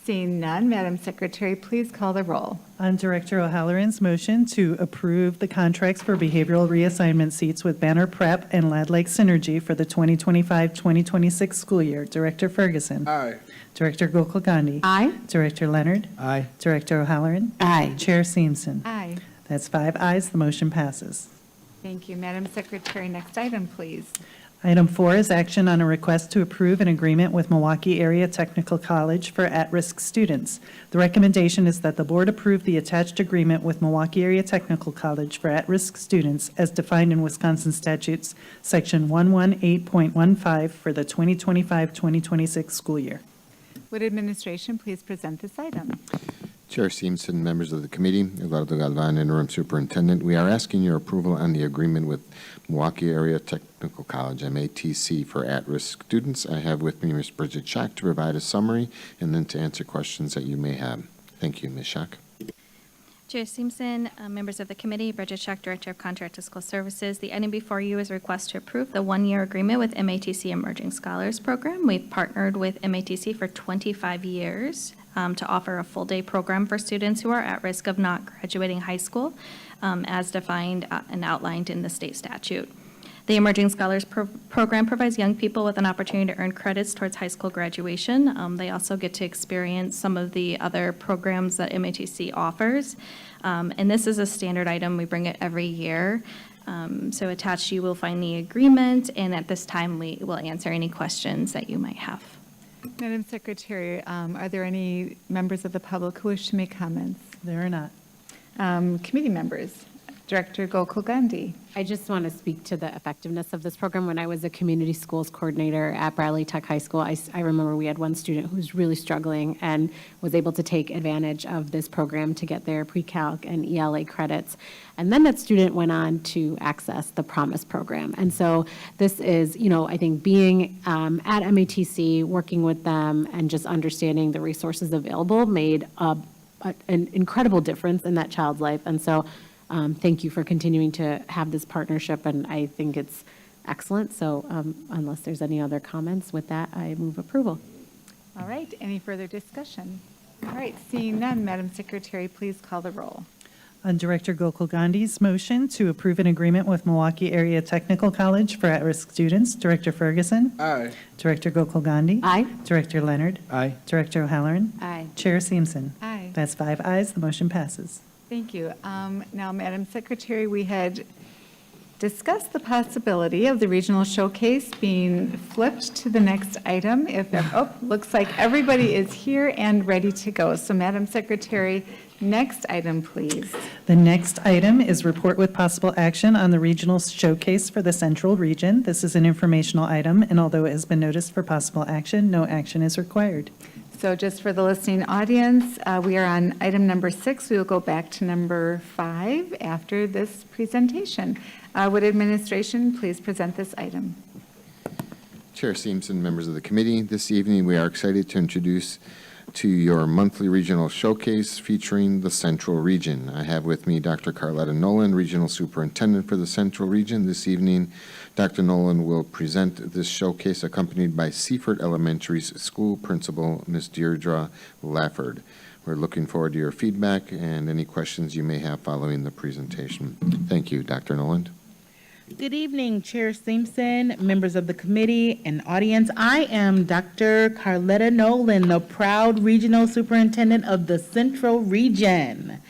Seeing none, Madam Secretary, please call the roll. On Director O'Halloran's motion to approve the contracts for behavioral reassignment seats with Banner Prep and Lad Lake Synergy for the 2025-2026 school year, Director Ferguson. Aye. Director Gokul-Gandhi. Aye. Director Leonard. Aye. Director O'Halloran. Aye. Chair Simpson. Aye. That's 5 ayes. The motion passes. Thank you, Madam Secretary. Next item, please. Item 4 is action on a request to approve an agreement with Milwaukee Area Technical College for at-risk students. The recommendation is that the board approve the attached agreement with Milwaukee Area Technical College for at-risk students as defined in Wisconsin statutes, section 118.15 for the 2025-2026 school year. Would administration please present this item? Chair Simpson, members of the committee, Eduardo Galvan, interim superintendent, we are asking your approval on the agreement with Milwaukee Area Technical College, MATC, for at-risk students. I have with me Ms. Bridget Schock to provide a summary and then to answer questions that you may have. Thank you, Ms. Schock. Chair Simpson, members of the committee, Bridget Schock, Director of Contract to School Services. The item before you is a request to approve the one-year agreement with MATC Emerging Scholars Program. We've partnered with MATC for 25 years to offer a full-day program for students who are at risk of not graduating high school, as defined and outlined in the state statute. The Emerging Scholars Program provides young people with an opportunity to earn credits towards high school graduation. They also get to experience some of the other programs that MATC offers. And this is a standard item. We bring it every year. So attached, you will find the agreement, and at this time, we will answer any questions that you might have. Madam Secretary, are there any members of the public who wish to make comments? There or not? Committee members, Director Gokul Gandhi. I just want to speak to the effectiveness of this program. When I was a community schools coordinator at Bradley Tech High School, I remember we had one student who was really struggling and was able to take advantage of this program to get their pre-calc and ELA credits. And then that student went on to access the Promise program. And so this is, I think being at MATC, working with them and just understanding the resources available made an incredible difference in that child's life. And so thank you for continuing to have this partnership, and I think it's excellent. So unless there's any other comments, with that, I move approval. All right, any further discussion? All right, seeing none, Madam Secretary, please call the roll. On Director Gokul Gandhi's motion to approve an agreement with Milwaukee Area Technical College for at-risk students, Director Ferguson. Aye. Director Gokul Gandhi. Aye. Director Leonard. Aye. Director O'Halloran. Aye. Chair Simpson. Aye. That's 5 ayes, the motion passes. Thank you. Now, Madam Secretary, we had discussed the possibility of the regional showcase being flipped to the next item. Looks like everybody is here and ready to go. So, Madam Secretary, next item, please. The next item is report with possible action on the regional showcase for the Central Region. This is an informational item, and although it has been noticed for possible action, no action is required. So just for the listening audience, we are on item number 6. We will go back to number 5 after this presentation. Would administration please present this item? Chair Simpson, members of the committee, this evening we are excited to introduce to your monthly regional showcase featuring the Central Region. I have with me Dr. Carletta Nolan, Regional Superintendent for the Central Region. This evening, Dr. Nolan will present this showcase accompanied by Seaford Elementary's school principal, Ms. Deirdre Lafford. We're looking forward to your feedback and any questions you may have following the presentation. Thank you, Dr. Nolan. Good evening, Chair Simpson, members of the committee, and audience. I am Dr. Carletta Nolan, the proud Regional Superintendent of the Central Region.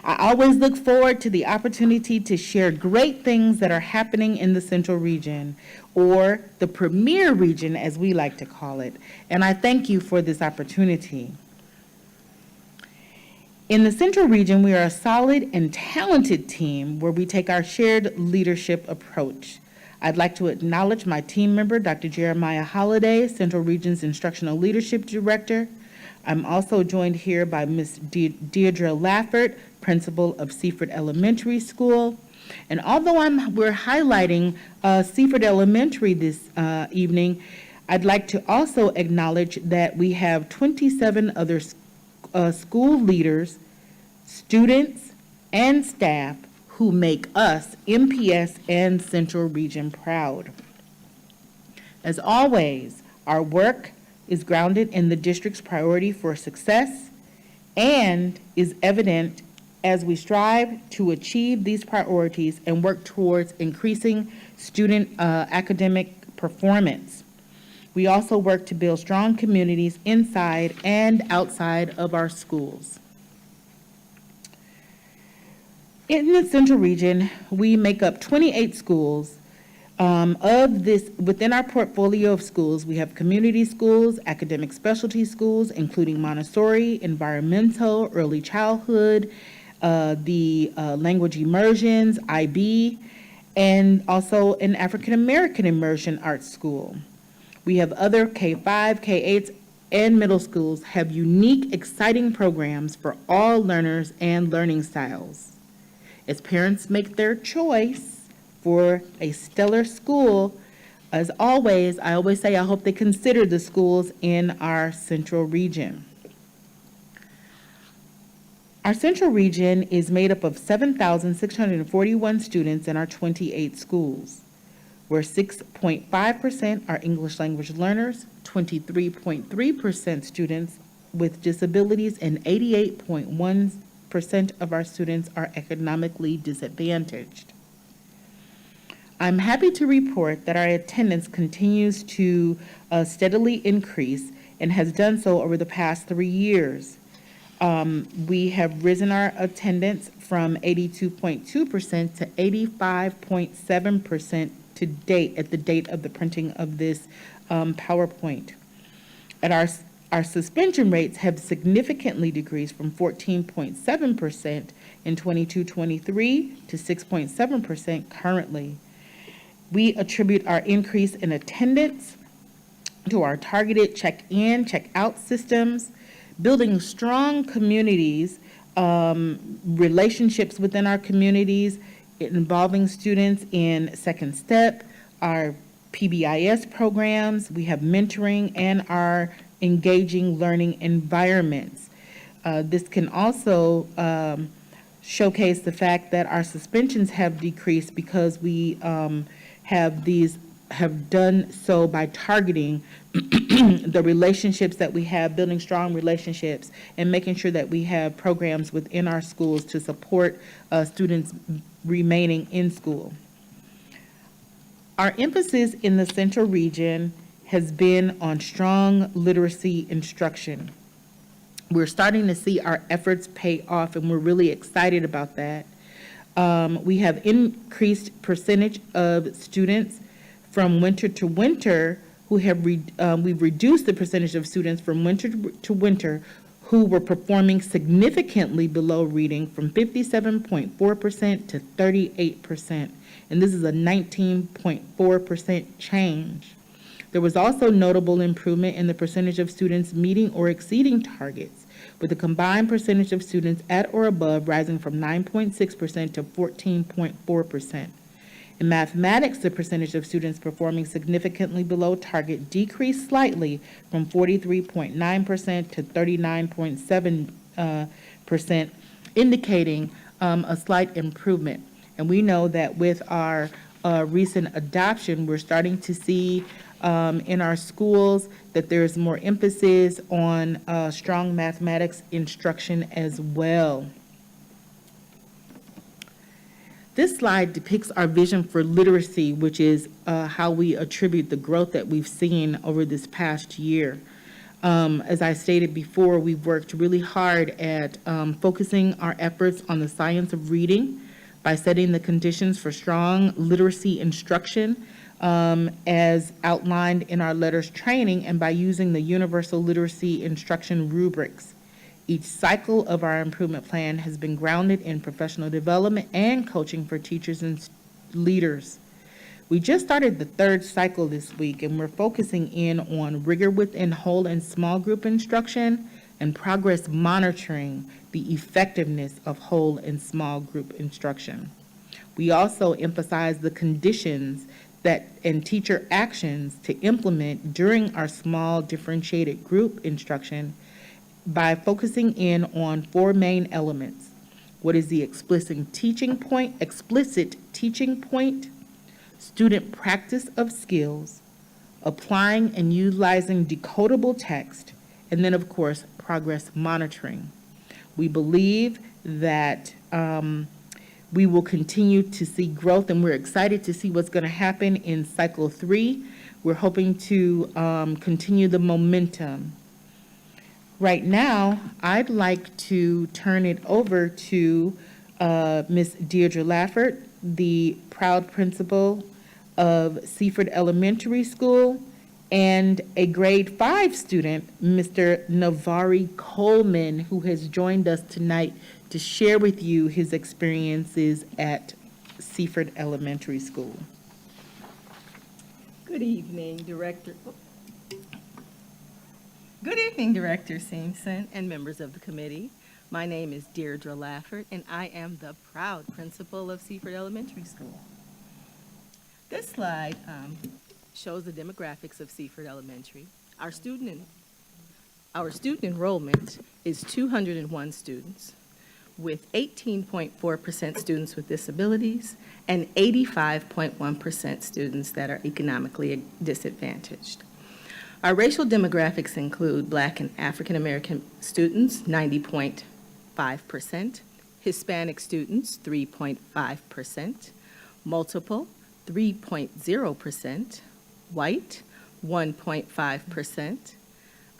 I always look forward to the opportunity to share great things that are happening in the Central Region, or the Premier Region, as we like to call it, and I thank you for this opportunity. In the Central Region, we are a solid and talented team where we take our shared leadership approach. I'd like to acknowledge my team member, Dr. Jeremiah Holliday, Central Region's Instructional Leadership Director. I'm also joined here by Ms. Deirdre Lafford, Principal of Seaford Elementary School. And although we're highlighting Seaford Elementary this evening, I'd like to also acknowledge that we have 27 other school leaders, students, and staff who make us, MPS and Central Region, proud. As always, our work is grounded in the district's priority for success and is evident as we strive to achieve these priorities and work towards increasing student academic performance. We also work to build strong communities inside and outside of our schools. In the Central Region, we make up 28 schools. Within our portfolio of schools, we have community schools, academic specialty schools, including Montessori, environmental, early childhood, the language immersions, IB, and also an African American immersion arts school. We have other K-5, K-8s, and middle schools have unique, exciting programs for all learners and learning styles. As parents make their choice for a stellar school, as always, I always say I hope they consider the schools in our Central Region. Our Central Region is made up of 7,641 students in our 28 schools, where 6.5% are English language learners, 23.3% students with disabilities, and 88.1% of our students are economically disadvantaged. I'm happy to report that our attendance continues to steadily increase and has done so over the past 3 years. We have risen our attendance from 82.2% to 85.7% to date, at the date of the printing of this PowerPoint. At our Our suspension rates have significantly decreased from 14.7% in 22-23 to 6.7% currently. We attribute our increase in attendance to our targeted check-in, check-out systems, building strong communities, relationships within our communities, involving students in Second Step, our PBIS programs. We have mentoring and our engaging learning environments. This can also showcase the fact that our suspensions have decreased because we have done so by targeting the relationships that we have, building strong relationships, and making sure that we have programs within our schools to support students remaining in school. Our emphasis in the Central Region has been on strong literacy instruction. We're starting to see our efforts pay off, and we're really excited about that. We have increased percentage of students from winter to winter who have, we've reduced the percentage of students from winter to winter who were performing significantly below reading from 57.4% to 38%. And this is a 19.4% change. There was also notable improvement in the percentage of students meeting or exceeding targets, with the combined percentage of students at or above rising from 9.6% to 14.4%. In mathematics, the percentage of students performing significantly below target decreased slightly from 43.9% to 39.7%, indicating a slight improvement. And we know that with our recent adoption, we're starting to see in our schools that there's more emphasis on strong mathematics instruction as well. This slide depicts our vision for literacy, which is how we attribute the growth that we've seen over this past year. As I stated before, we've worked really hard at focusing our efforts on the science of reading by setting the conditions for strong literacy instruction as outlined in our LETRS training, and by using the universal literacy instruction rubrics. Each cycle of our improvement plan has been grounded in professional development and coaching for teachers and leaders. We just started the third cycle this week, and we're focusing in on rigor within whole and small group instruction and progress monitoring the effectiveness of whole and small group instruction. We also emphasize the conditions and teacher actions to implement during our small differentiated group instruction by focusing in on four main elements. What is the explicit teaching point, student practice of skills, applying and utilizing decodable text, and then, of course, progress monitoring. We believe that we will continue to see growth, and we're excited to see what's going to happen in cycle 3. We're hoping to continue the momentum. Right now, I'd like to turn it over to Ms. Deirdre Laffert, the proud principal of Seaford Elementary School, and a grade 5 student, Mr. Navari Coleman, who has joined us tonight to share with you his experiences at Seaford Elementary School. Good evening, Director. Good evening, Director Simpson and members of the committee. My name is Deirdre Laffert, and I am the proud principal of Seaford Elementary School. This slide shows the demographics of Seaford Elementary. Our student enrollment is 201 students, with 18.4% students with disabilities and 85.1% students that are economically disadvantaged. Our racial demographics include Black and African American students, 90.5%, Hispanic students, 3.5%, multiple, 3.0%, white, 1.5%,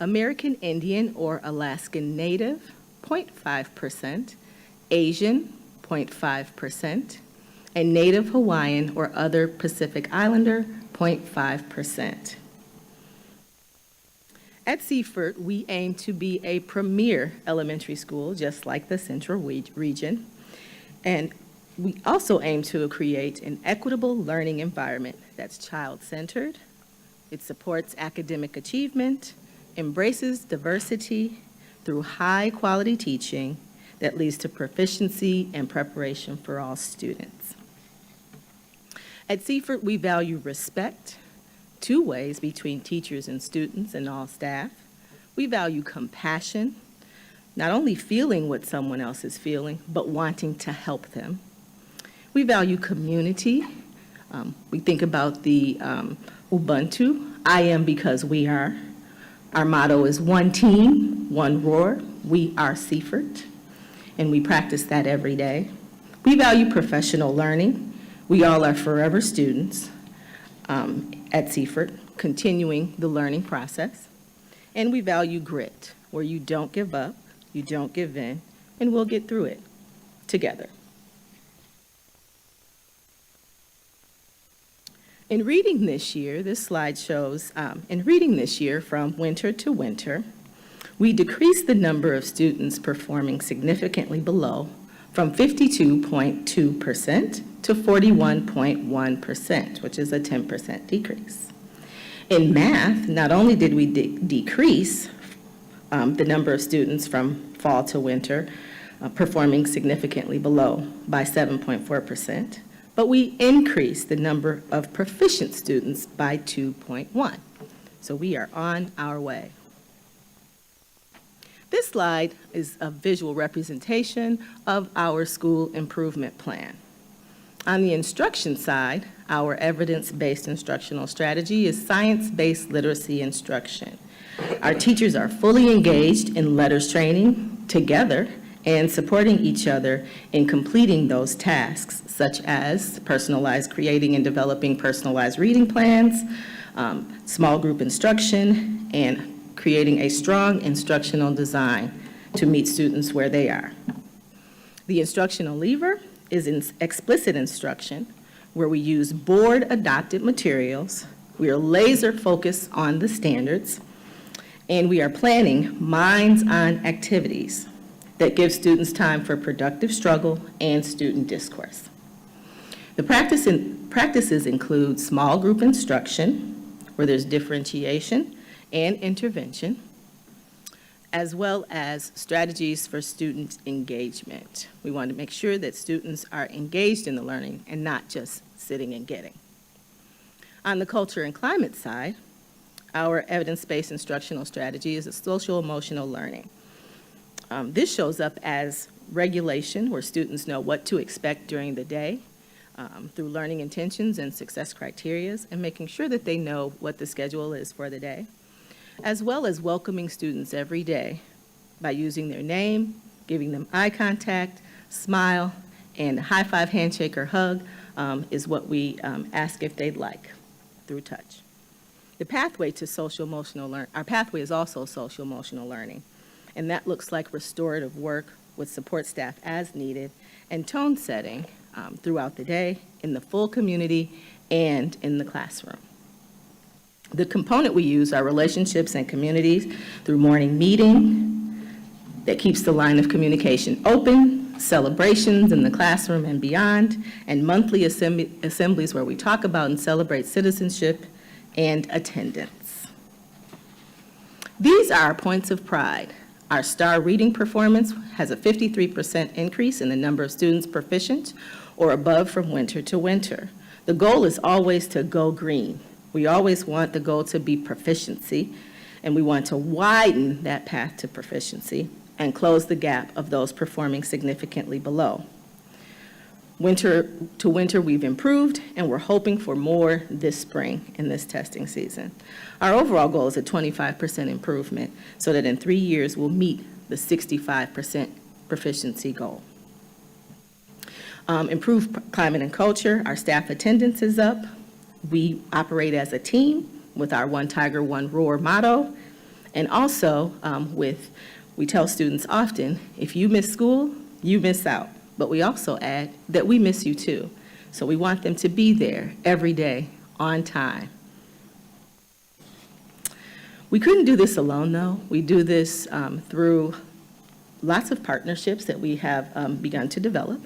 American Indian or Alaskan Native, 0.5%, Asian, 0.5%, and Native Hawaiian or other Pacific Islander, 0.5%. At Seaford, we aim to be a premier elementary school, just like the Central Region. And we also aim to create an equitable learning environment that's child-centered. It supports academic achievement, embraces diversity through high-quality teaching that leads to proficiency and preparation for all students. At Seaford, we value respect, two ways between teachers and students and all staff. We value compassion, not only feeling what someone else is feeling, but wanting to help them. We value community. We think about the Ubuntu, I am because we are. Our motto is one team, one roar, we are Seaford, and we practice that every day. We value professional learning. We all are forever students at Seaford, continuing the learning process. And we value grit, where you don't give up, you don't give in, and we'll get through it together. In reading this year, this slide shows, in reading this year from winter to winter, we decreased the number of students performing significantly below from 52.2% to 41.1%, which is a 10% decrease. In math, not only did we decrease the number of students from fall to winter performing significantly below by 7.4%, but we increased the number of proficient students by 2.1. So we are on our way. This slide is a visual representation of our school improvement plan. On the instruction side, our evidence-based instructional strategy is science-based literacy instruction. Our teachers are fully engaged in letters training together and supporting each other in completing those tasks, such as creating and developing personalized reading plans, small group instruction, and creating a strong instructional design to meet students where they are. The instructional lever is in explicit instruction, where we use board-adopted materials. We are laser focused on the standards, and we are planning minds-on activities that give students time for productive struggle and student discourse. The practices include small group instruction, where there's differentiation and intervention, as well as strategies for student engagement. We want to make sure that students are engaged in the learning and not just sitting and getting. On the culture and climate side, our evidence-based instructional strategy is a social-emotional learning. This shows up as regulation, where students know what to expect during the day, through learning intentions and success criteria, and making sure that they know what the schedule is for the day, as well as welcoming students every day by using their name, giving them eye contact, smile, and a high five, handshake, or hug is what we ask if they'd like through touch. The pathway to social-emotional learning, our pathway is also social-emotional learning, and that looks like restorative work with support staff as needed and tone setting throughout the day, in the full community, and in the classroom. The component we use are relationships and communities through morning meeting that keeps the line of communication open, celebrations in the classroom and beyond, and monthly assemblies where we talk about and celebrate citizenship and attendance. These are our points of pride. Our star reading performance has a 53% increase in the number of students proficient or above from winter to winter. The goal is always to go green. We always want the goal to be proficiency, and we want to widen that path to proficiency and close the gap of those performing significantly below. Winter to winter, we've improved, and we're hoping for more this spring in this testing season. Our overall goal is a 25% improvement, so that in 3 years, we'll meet the 65% proficiency goal. Improved climate and culture, our staff attendance is up. We operate as a team with our One Tiger, One Roar motto, and also we tell students often, if you miss school, you miss out. But we also add that we miss you too. So we want them to be there every day, on time. We couldn't do this alone, though. We do this through lots of partnerships that we have begun to develop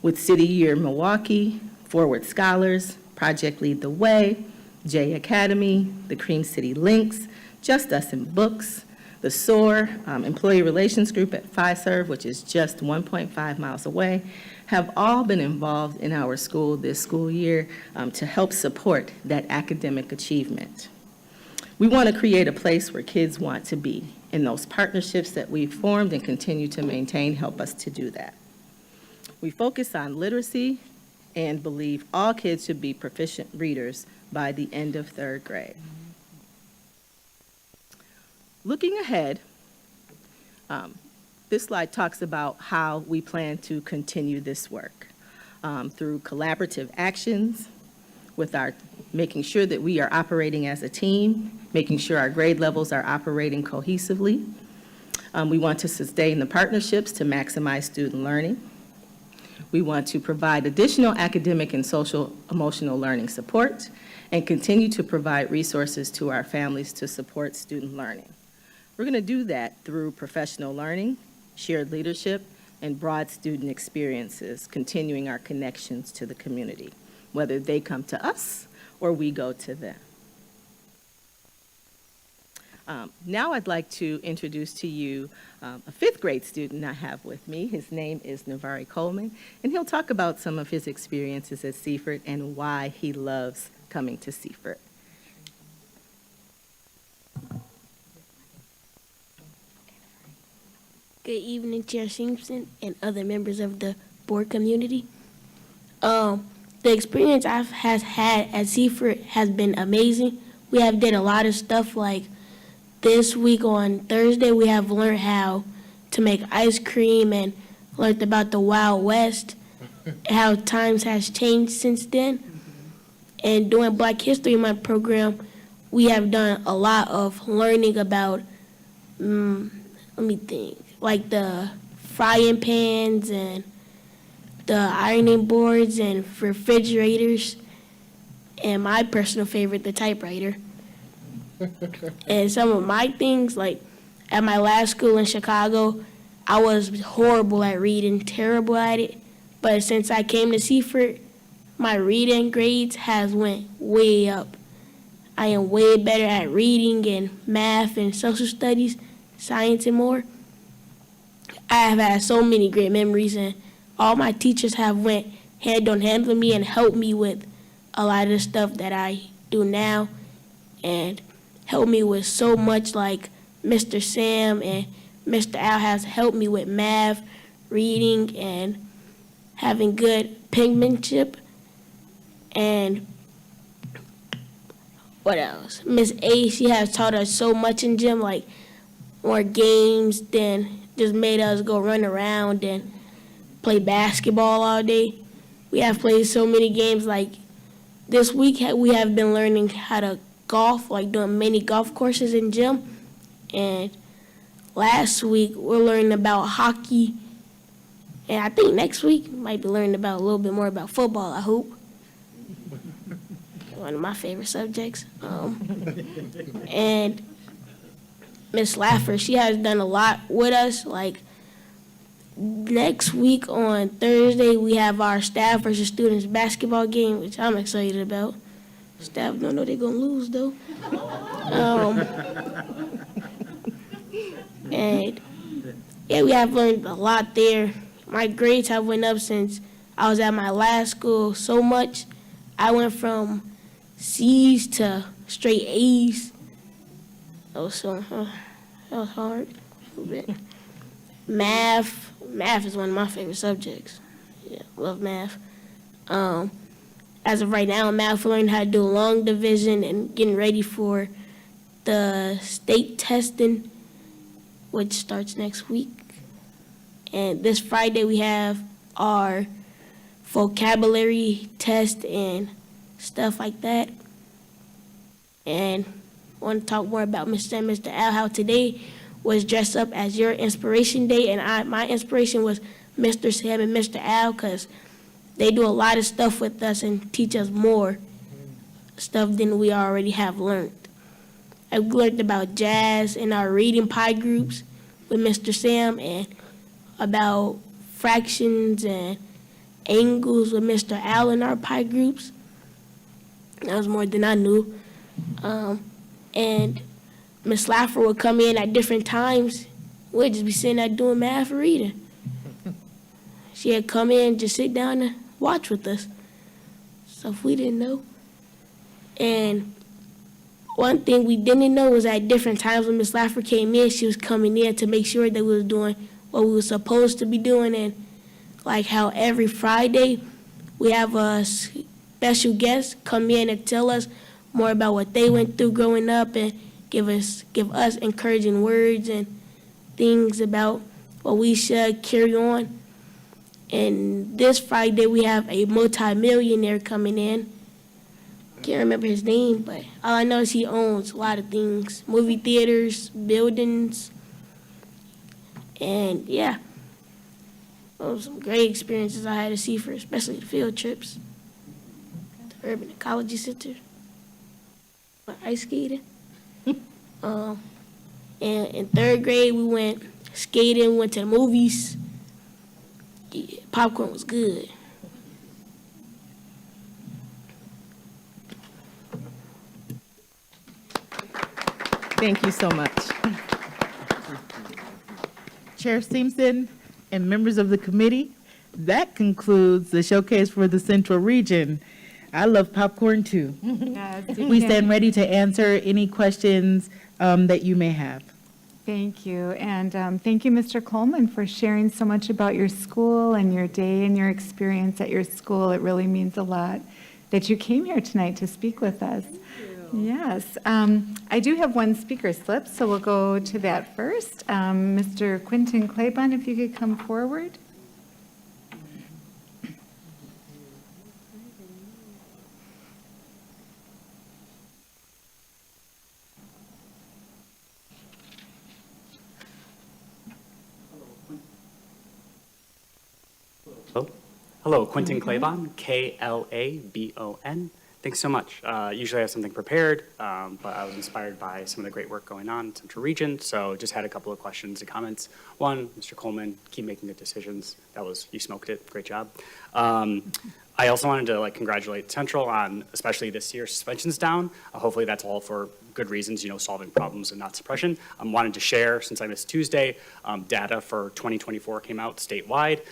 with City Year Milwaukee, Forward Scholars, Project Lead the Way, J Academy, the Cream City Links, Just Us in Books, the SOAR Employee Relations Group at Fiserv, which is just 1.5 miles away, have all been involved in our school this school year to help support that academic achievement. We want to create a place where kids want to be, and those partnerships that we've formed and continue to maintain help us to do that. We focus on literacy and believe all kids should be proficient readers by the end of 3rd grade. Looking ahead, this slide talks about how we plan to continue this work through collaborative actions, with our making sure that we are operating as a team, making sure our grade levels are operating cohesively. We want to sustain the partnerships to maximize student learning. We want to provide additional academic and social emotional learning support and continue to provide resources to our families to support student learning. We're going to do that through professional learning, shared leadership, and broad student experiences, continuing our connections to the community, whether they come to us or we go to them. Now I'd like to introduce to you a 5th grade student I have with me. His name is Navari Coleman, and he'll talk about some of his experiences at Seaford and why he loves coming to Seaford. Good evening, Chair Simpson and other members of the board community. The experience I've had at Seaford has been amazing. We have did a lot of stuff, like this week on Thursday we have learned how to make ice cream and learned about the Wild West, how times has changed since then. And during Black History Month program, we have done a lot of learning about, let me think, like the frying pans and the ironing boards and refrigerators, and my personal favorite, the typewriter. And some of my things, like at my last school in Chicago, I was horrible at reading, terrible at it. But since I came to Seaford, my reading grades has went way up. I am way better at reading and math and social studies, science and more. I have had so many great memories, and all my teachers have went hand on hand with me and helped me with a lot of the stuff that I do now, and helped me with so much, like Mr. Sam and Mr. Al has helped me with math, reading, and having good penmanship. And what else? Miss A, she has taught us so much in gym, like more games than just made us go run around and play basketball all day. We have played so many games. Like this week, we have been learning how to golf, like doing mini golf courses in gym. And last week, we're learning about hockey. And I think next week, might be learning about a little bit more about football, I hope. One of my favorite subjects. And Miss Laffer, she has done a lot with us. Like next week on Thursday, we have our staff versus students basketball game, which I'm excited about. Staff don't know they're gonna lose though. And yeah, we have learned a lot there. My grades have went up since I was at my last school so much. I went from C's to straight A's. That was hard a little bit. Math is one of my favorite subjects. Yeah, love math. As of right now, math, we're learning how to do long division and getting ready for the state testing, which starts next week. And this Friday, we have our vocabulary test and stuff like that. And I want to talk more about Mr. and Mr. Al, how today was dressed up as your inspiration day, and my inspiration was Mr. Sam and Mr. Al, because they do a lot of stuff with us and teach us more stuff than we already have learned. I learned about jazz in our reading pie groups with Mr. Sam, and about fractions and angles with Mr. Al in our pie groups. That was more than I knew. And Miss Laffer would come in at different times. We'd just be sitting there doing math or reading. She had come in, just sit down and watch with us. Stuff we didn't know. And one thing we didn't know was at different times when Miss Laffer came in, she was coming in to make sure that we was doing what we were supposed to be doing. And like how every Friday we have a special guest come in and tell us more about what they went through growing up and give us encouraging words and things about what we should carry on. And this Friday we have a multi-millionaire coming in. Can't remember his name, but all I know is he owns a lot of things, movie theaters, buildings, and yeah, those were some great experiences I had to see for, especially the field trips, the Urban Ecology Center, ice skating. And in third grade we went skating, went to the movies. Yeah, popcorn was good. Thank you so much. Chair Simpson and members of the committee, that concludes the showcase for the Central Region. I love popcorn too. We stand ready to answer any questions that you may have. Thank you. And thank you, Mr. Coleman, for sharing so much about your school and your day and your experience at your school. It really means a lot that you came here tonight to speak with us. Yes. I do have one speaker slip, so we'll go to that first. Mr. Quentin Claiborne, if you could come forward. Hello, Quentin Claiborne, K-L-A-B-O-N. Thanks so much. Usually I have something prepared, but I was inspired by some of the great work going on in Central Region, so just had a couple of questions and comments. One, Mr. Coleman, keep making good decisions. You smoked it, great job. I also wanted to congratulate Central on, especially this year, suspensions down. Hopefully that's all for good reasons, solving problems and not suppression. Wanted to share, since I missed Tuesday, data for 2024 came out statewide.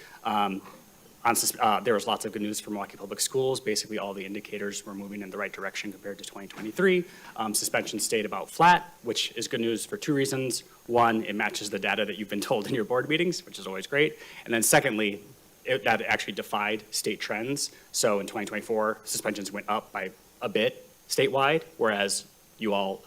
There was lots of good news for Milwaukee Public Schools. Basically, all the indicators were moving in the right direction compared to 2023. Suspension stayed about flat, which is good news for two reasons. One, it matches the data that you've been told in your board meetings, which is always great. And then secondly, that actually defied state trends. So in 2024, suspensions went up by a bit statewide, whereas you all,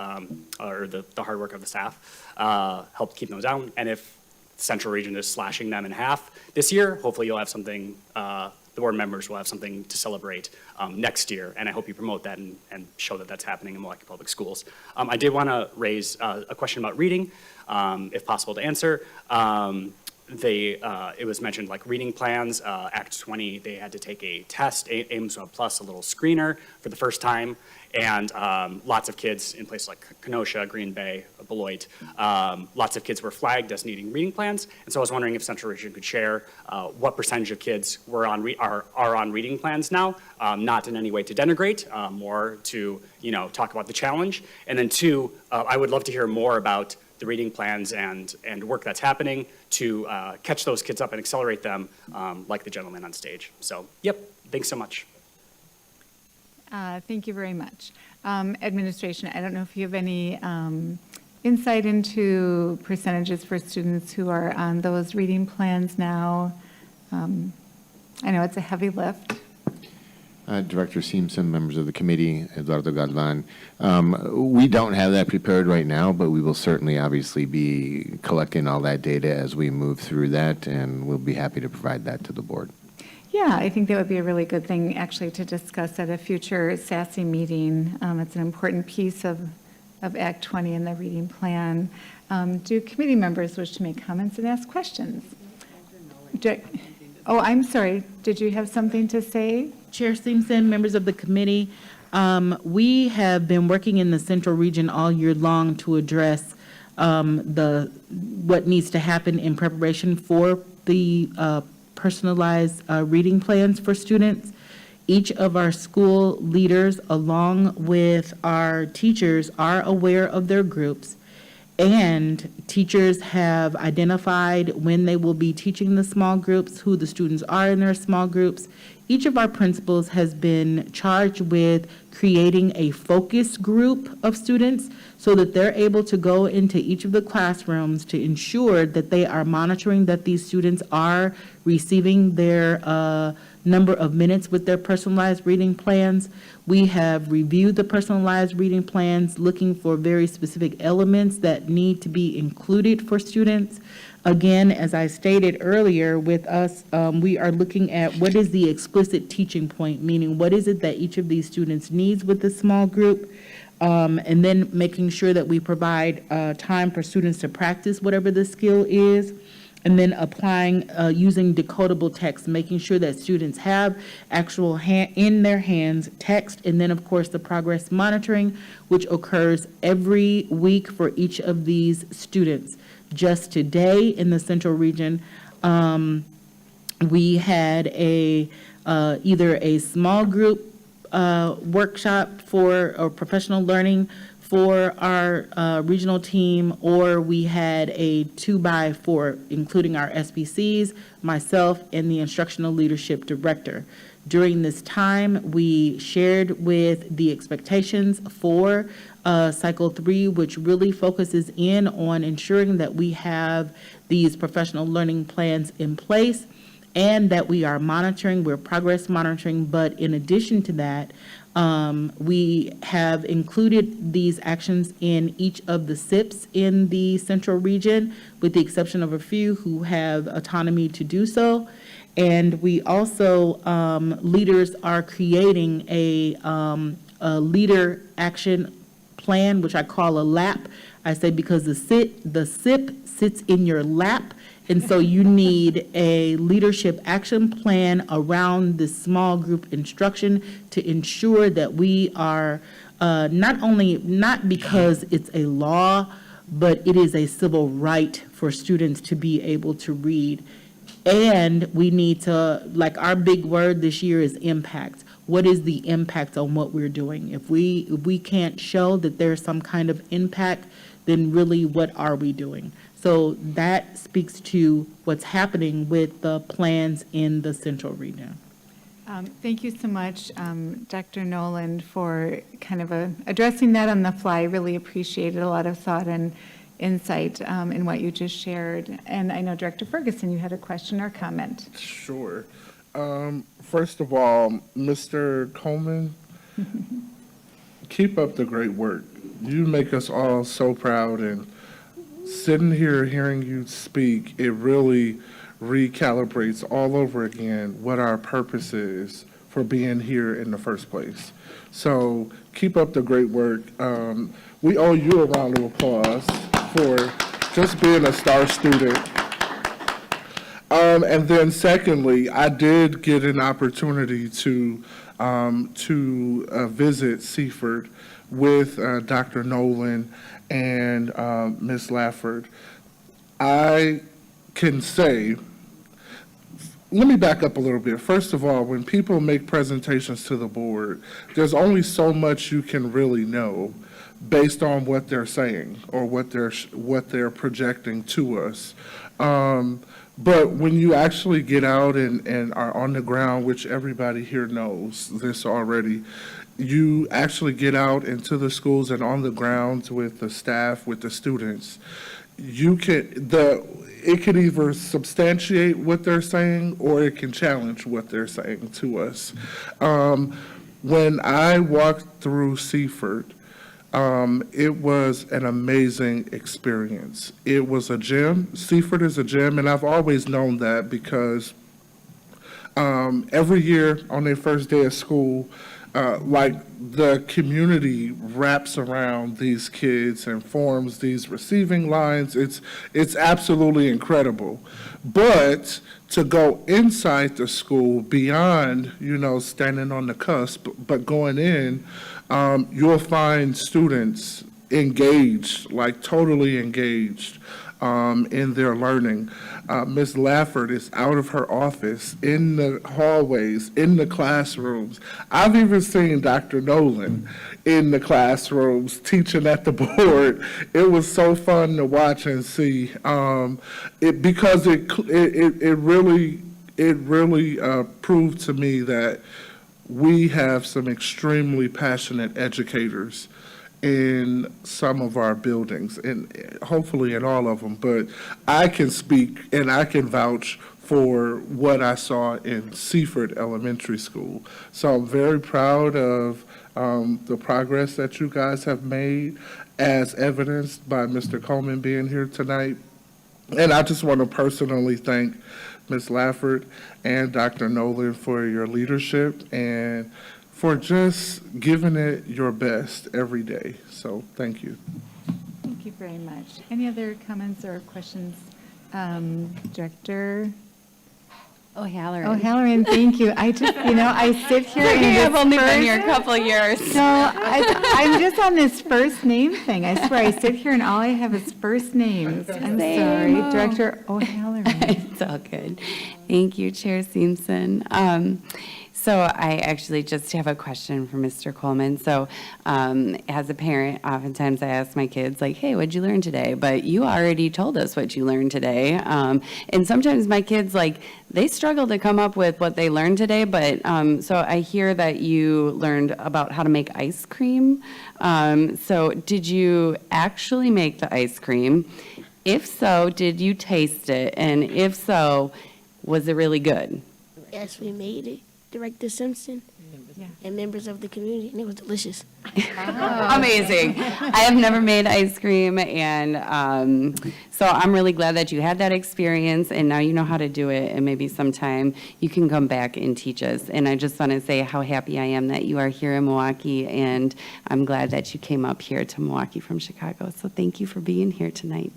or the hard work of the staff, helped keep those down. And if Central Region is slashing them in half this year, hopefully you'll have something, the board members will have something to celebrate next year, and I hope you promote that and show that that's happening in Milwaukee Public Schools. I did want to raise a question about reading, if possible to answer. It was mentioned reading plans, Act 20, they had to take a test, Ames Web Plus, a little screener for the first time, and lots of kids in places like Kenosha, Green Bay, Beloit, lots of kids were flagged as needing reading plans, and so I was wondering if Central Region could share what percentage of kids are on reading plans now, not in any way to denigrate, more to talk about the challenge, and then two, I would love to hear more about the reading plans and work that's happening to catch those kids up and accelerate them like the gentleman on stage. So, yep, thanks so much. Thank you very much. Administration, I don't know if you have any insight into percentages for students who are on those reading plans now. I know it's a heavy lift. Director Simpson, members of the committee, Eduardo Galvan. We don't have that prepared right now, but we will certainly obviously be collecting all that data as we move through that, and we'll be happy to provide that to the board. Yeah, I think that would be a really good thing actually to discuss at a future SASI meeting. It's an important piece of Act 20 in the reading plan. Do committee members wish to make comments and ask questions? Oh, I'm sorry. Did you have something to say? Chair Simpson, members of the committee, We have been working in the Central Region all year long to address what needs to happen in preparation for the personalized reading plans for students. Each of our school leaders, along with our teachers, are aware of their groups, and teachers have identified when they will be teaching the small groups, who the students are in their small groups. Each of our principals has been charged with creating a focus group of students so that they're able to go into each of the classrooms to ensure that they are monitoring that these students are receiving their number of minutes with their personalized reading plans. We have reviewed the personalized reading plans, looking for very specific elements that need to be included for students. Again, as I stated earlier, with us, we are looking at what is the explicit teaching point, meaning what is it that each of these students needs with this small group, and then making sure that we provide time for students to practice whatever the skill is, and then applying, using decodable text, making sure that students have actual in their hands text, and then, of course, the progress monitoring, which occurs every week for each of these students. Just today in the Central Region, we had either a small group workshop or professional learning for our regional team, or we had a 2x4, including our SBCs, myself, and the instructional leadership director. During this time, we shared with the expectations for Cycle 3, which really focuses in on ensuring that we have these professional learning plans in place and that we are monitoring, we're progress monitoring, but in addition to that, we have included these actions in each of the SIPs in the Central Region, with the exception of a few who have autonomy to do so. And we also, leaders are creating a leader action plan, which I call a LAP. I say because the SIP sits in your lap, and so you need a leadership action plan around this small group instruction to ensure that we are not because it's a law, but it is a civil right for students to be able to read. And we need to, like, our big word this year is impact. What is the impact on what we're doing? If we can't show that there's some kind of impact, then really what are we doing? So that speaks to what's happening with the plans in the Central Region. Thank you so much, Dr. Noland, for kind of addressing that on the fly. Really appreciated a lot of thought and insight in what you just shared. And I know, Director Ferguson, you had a question or comment. Sure. First of all, Mr. Coleman, keep up the great work. You make us all so proud, and sitting here hearing you speak, it really recalibrates all over again what our purpose is for being here in the first place. So keep up the great work. We owe you a round of applause for just being a star student. And then secondly, I did get an opportunity to visit Seaford with Dr. Nolan and Ms. Lafford. I can say, let me back up a little bit. First of all, when people make presentations to the board, there's only so much you can really know based on what they're saying or what they're projecting to us. But when you actually get out and are on the ground, which everybody here knows this already, you actually get out into the schools and on the grounds with the staff, with the students, it can either substantiate what they're saying or it can challenge what they're saying to us. When I walked through Seaford, it was an amazing experience. It was a gym. Seaford is a gym, and I've always known that because every year on their first day of school, like the community wraps around these kids and forms these receiving lines. It's absolutely incredible. But to go inside the school beyond, standing on the cusp, but going in, you'll find students engaged, like totally engaged in their learning. Ms. Lafford is out of her office, in the hallways, in the classrooms. I've even seen Dr. Nolan in the classrooms teaching at the board. It was so fun to watch and see, because it really proved to me that we have some extremely passionate educators in some of our buildings, and hopefully in all of them, but I can speak and I can vouch for what I saw in Seaford Elementary School. So I'm very proud of the progress that you guys have made, as evidenced by Mr. Coleman being here tonight. And I just want to personally thank Ms. Lafford and Dr. Nolan for your leadership and for just giving it your best every day. So thank you. Thank you very much. Any other comments or questions? Director O'Halloran, thank you. I just, I sit here and I've only been here a couple of years. So I'm just on this first name thing. I swear, I sit here and all I have is first names. I'm sorry. Director O'Halloran. It's all good. Thank you, Chair Simpson. So I actually just have a question for Mr. Coleman. So as a parent, oftentimes I ask my kids, like, hey, what'd you learn today? But you already told us what you learned today. And sometimes my kids, they struggle to come up with what they learned today. But so I hear that you learned about how to make ice cream. So did you actually make the ice cream? If so, did you taste it? And if so, was it really good? Yes, we made it. Director Simpson and members of the community, and it was delicious. Amazing. I have never made ice cream, and so I'm really glad that you had that experience, and now you know how to do it, and maybe sometime you can come back and teach us. And I just want to say how happy I am that you are here in Milwaukee, and I'm glad that you came up here to Milwaukee from Chicago. So thank you for being here tonight.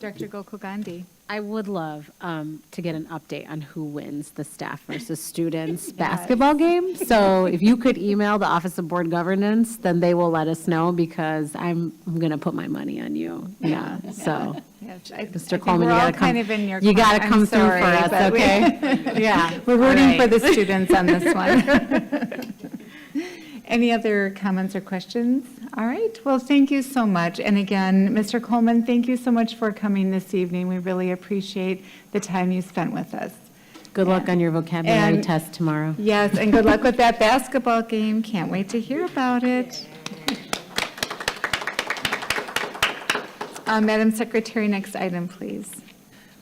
Director Gokul Gandhi. I would love to get an update on who wins the staff versus students basketball game. So if you could email the Office of Board Governance, then they will let us know, because I'm going to put my money on you. Yeah. So, Mr. Coleman, you got to come through for us, okay? Yeah. We're rooting for the students on this one. Any other comments or questions? All right. Well, thank you so much. And again, Mr. Coleman, thank you so much for coming this evening. We really appreciate the time you spent with us. Good luck on your vocabulary test tomorrow. Yes, and good luck with that basketball game. Can't wait to hear about it. Madam Secretary, next item, please.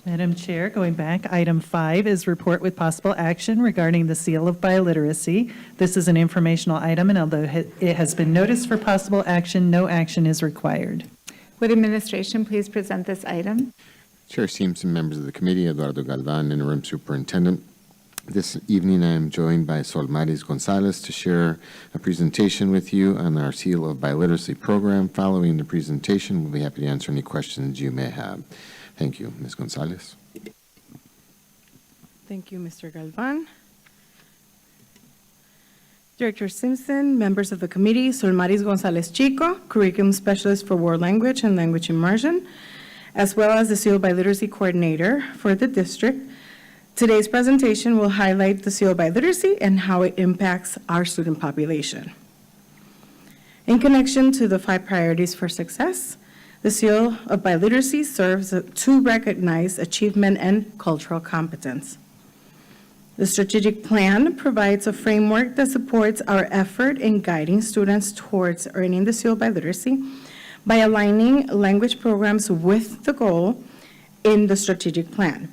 Madam Chair, going back, item 5 is report with possible action regarding the seal of biliteracy. This is an informational item, and although it has been noticed for possible action, no action is required. Would administration please present this item? Chair Simpson, members of the committee, Eduardo Galvan, interim superintendent. This evening, I am joined by Solmaris Gonzalez to share a presentation with you on our Seal of Biliteracy program. Following the presentation, we'll be happy to answer any questions you may have. Thank you. Ms. Gonzalez. Thank you, Mr. Galvan. Director Simpson, members of the committee, Solmaris Gonzalez Chico, Curriculum Specialist for World Language and Language Immersion, as well as the Seal Biliteracy Coordinator for the district. Today's presentation will highlight the Seal Biliteracy and how it impacts our student population. In connection to the 5 priorities for success, the Seal of Biliteracy serves to recognize achievement and cultural competence. The strategic plan provides a framework that supports our effort in guiding students towards earning the Seal of Biliteracy by aligning language programs with the goal in the strategic plan.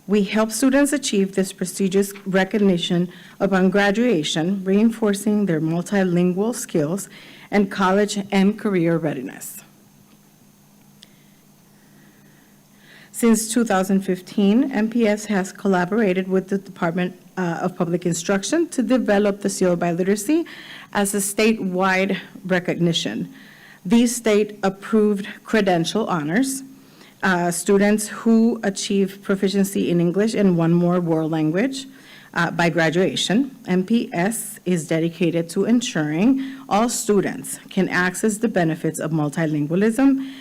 We help students achieve this prestigious recognition upon graduation, reinforcing their multilingual skills and college and career readiness. Since 2015, MPS has collaborated with the Department of Public Instruction to develop the Seal of Biliteracy as a statewide recognition. These state-approved credential honors students who achieve proficiency in English and one more world language by graduation. MPS is dedicated to ensuring all students can access the benefits of multilingualism,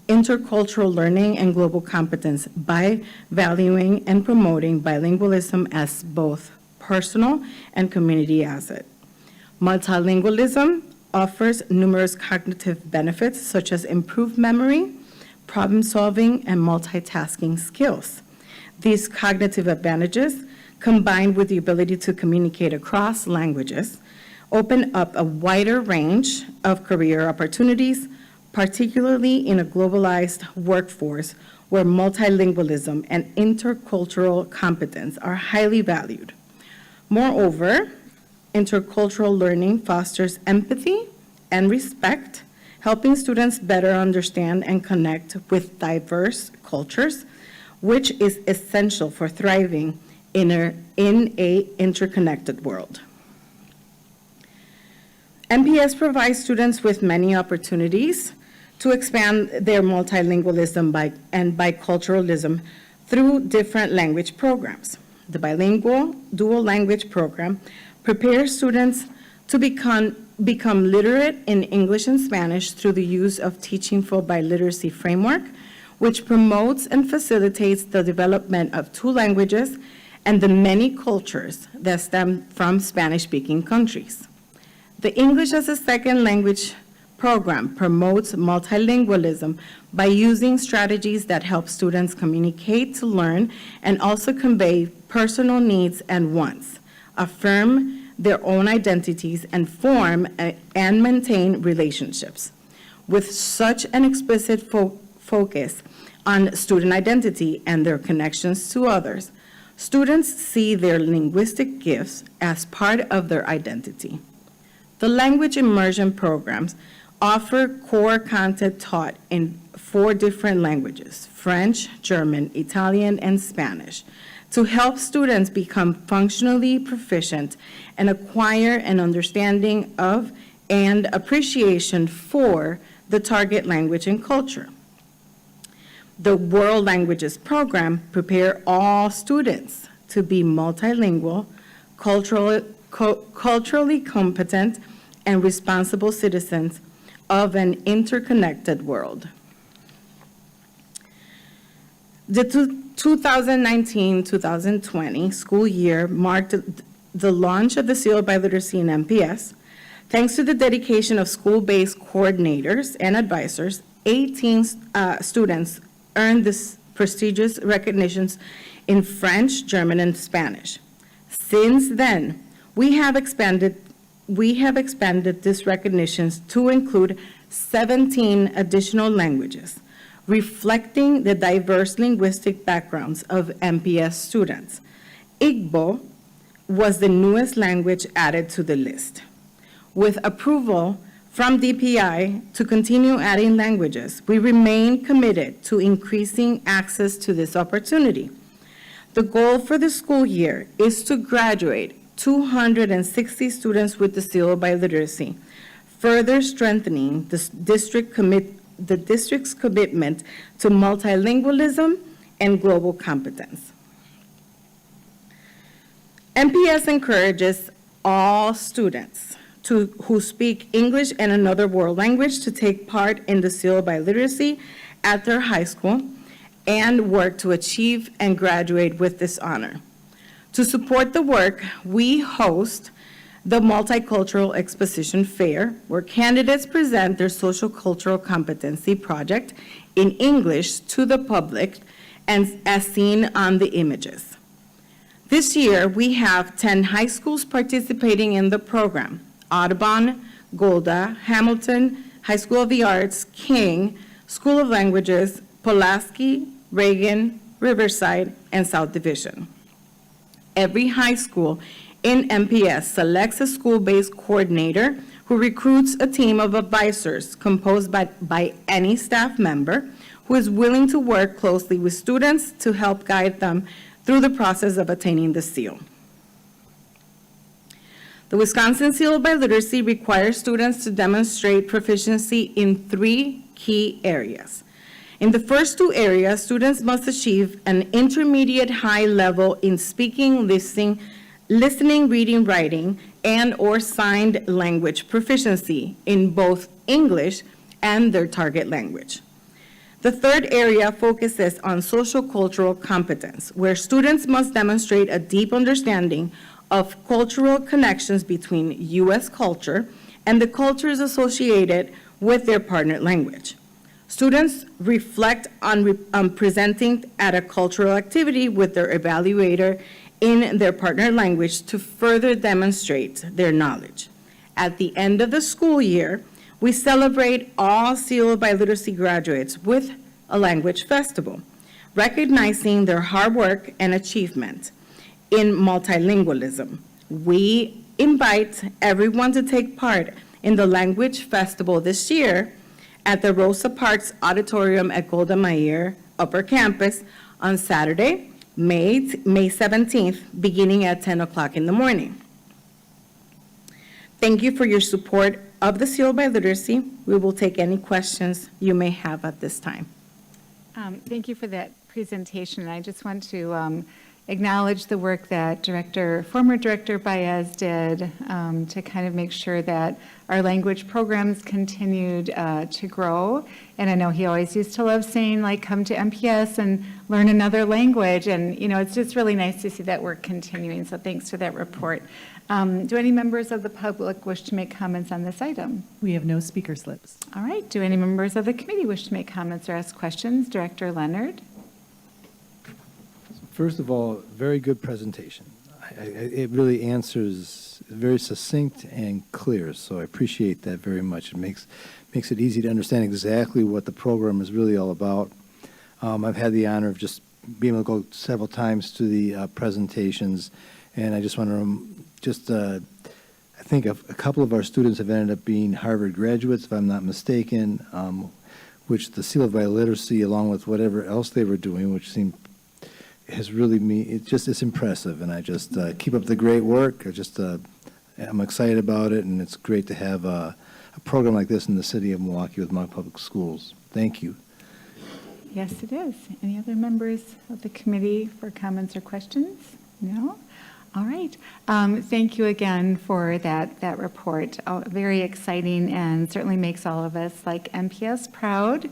intercultural learning, and global competence by valuing and promoting bilingualism as both personal and community asset. Multilingualism offers numerous cognitive benefits such as improved memory, problem solving, and multitasking skills. These cognitive advantages, combined with the ability to communicate across languages, open up a wider range of career opportunities, particularly in a globalized workforce where multilingualism and intercultural competence are highly valued. Moreover, intercultural learning fosters empathy and respect, helping students better understand and connect with diverse cultures, which is essential for thriving in an interconnected world. MPS provides students with many opportunities to expand their multilingualism and biculturalism through different language programs. The bilingual dual language program prepares students to become literate in English and Spanish through the use of Teaching for Biliteracy framework, which promotes and facilitates the development of two languages and the many cultures that stem from Spanish-speaking countries. The English as a Second Language program promotes multilingualism by using strategies that help students communicate to learn and also convey personal needs and wants, affirm their own identities, and form and maintain relationships. With such an explicit focus on student identity and their connections to others, students see their linguistic gifts as part of their identity. The language immersion programs offer core content taught in 4 different languages, French, German, Italian, and Spanish, to help students become functionally proficient and acquire an understanding of and appreciation for the target language and culture. The World Languages program prepares all students to be multilingual, culturally competent, and responsible citizens of an interconnected world. The 2019-2020 school year marked the launch of the Seal of Biliteracy in MPS. Thanks to the dedication of school-based coordinators and advisors, 18 students earned this prestigious recognitions in French, German, and Spanish. Since then, we have expanded these recognitions to include 17 additional languages, reflecting the diverse linguistic backgrounds of MPS students. Igbo was the newest language added to the list. With approval from DPI to continue adding languages, we remain committed to increasing access to this opportunity. The goal for the school year is to graduate 260 students with the Seal of Biliteracy, further strengthening the district's commitment to multilingualism and global competence. MPS encourages all students who speak English and another world language to take part in the Seal of Biliteracy at their high school and work to achieve and graduate with this honor. To support the work, we host the Multicultural Exposition Fair, where candidates present their social cultural competency project in English to the public and as seen on the images. This year, we have 10 high schools participating in the program: Audubon, Golda, Hamilton, High School of the Arts, King, School of Languages, Pulaski, Reagan, Riverside, and South Division. Every high school in MPS selects a school-based coordinator who recruits a team of advisors composed by any staff member who is willing to work closely with students to help guide them through the process of attaining the seal. The Wisconsin Seal of Biliteracy requires students to demonstrate proficiency in 3 key areas. In the first 2 areas, students must achieve an intermediate high level in speaking, listening, reading, writing, and/or signed language proficiency in both English and their target language. The third area focuses on social-cultural competence, where students must demonstrate a deep understanding of cultural connections between U.S. culture and the cultures associated with their partner language. Students reflect on presenting at a cultural activity with their evaluator in their partner language to further demonstrate their knowledge. At the end of the school year, we celebrate all Seal of Biliteracy graduates with a language festival, recognizing their hard work and achievement in multilingualism. We invite everyone to take part in the language festival this year at the Rosa Parks Auditorium at Golda Meir Upper Campus on Saturday, May 17th, beginning at 10 o'clock in the morning. Thank you for your support of the Seal of Biliteracy. We will take any questions you may have at this time. Thank you for that presentation. I just want to acknowledge the work that former Director Baez did to kind of make sure that our language programs continued to grow. And I know he always used to love saying, like, come to MPS and learn another language. And, you know, it's just really nice to see that work continuing. So thanks for that report. Do any members of the public wish to make comments on this item? We have no speaker slips. All right. Do any members of the committee wish to make comments or ask questions? Director Leonard? First of all, very good presentation. It really answers very succinct and clear, so I appreciate that very much. It makes it easy to understand exactly what the program is really all about. I've had the honor of just being able to go several times to the presentations, and I just want to I think a couple of our students have ended up being Harvard graduates, if I'm not mistaken, which the Seal of Biliteracy, along with whatever else they were doing, which seemed has really it's impressive, and I just keep up the great work. I'm excited about it, and it's great to have a program like this in the city of Milwaukee with Milwaukee Public Schools. Thank you. Yes, it is. Any other members of the committee for comments or questions? No? All right. Thank you again for that report. Very exciting and certainly makes all of us like MPS proud.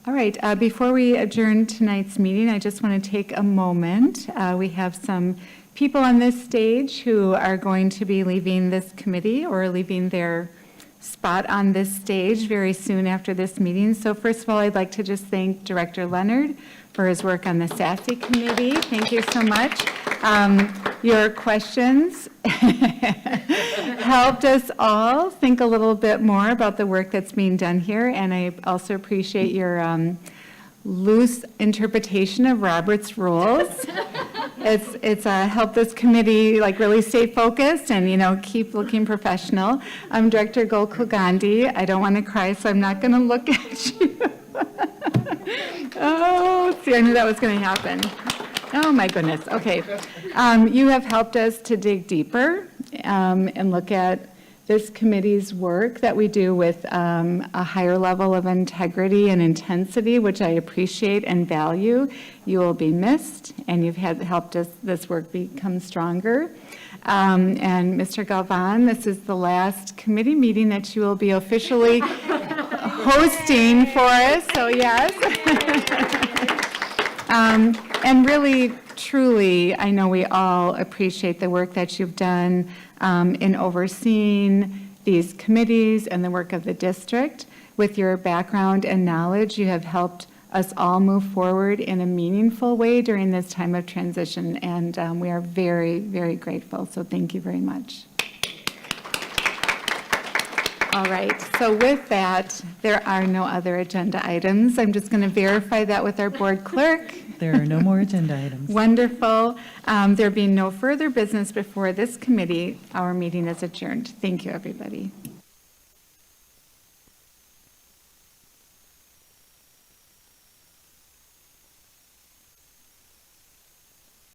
All right, before we adjourn tonight's meeting, I just want to take a moment. We have some people on this stage who are going to be leaving this committee or leaving their spot on this stage very soon after this meeting. So first of all, I'd like to just thank Director Leonard for his work on the SASI committee. Thank you so much. Your questions helped us all think a little bit more about the work that's being done here, and I also appreciate your loose interpretation of Robert's rules. It's helped this committee really stay focused and keep looking professional. I'm Director Gokul Gandhi. I don't want to cry, so I'm not going to look at you. Oh, see, I knew that was going to happen. Oh, my goodness. Okay. You have helped us to dig deeper and look at this committee's work that we do with a higher level of integrity and intensity, which I appreciate and value. You will be missed, and you've helped us this work become stronger. And Mr. Galvan, this is the last committee meeting that you will be officially hosting for us, so yes. And really, truly, I know we all appreciate the work that you've done in overseeing these committees and the work of the district. With your background and knowledge, you have helped us all move forward in a meaningful way during this time of transition, and we are very, very grateful. So thank you very much. All right, so with that, there are no other agenda items. I'm just going to verify that with our board clerk. There are no more agenda items. Wonderful. There being no further business before this committee, our meeting is adjourned. Thank you, everybody.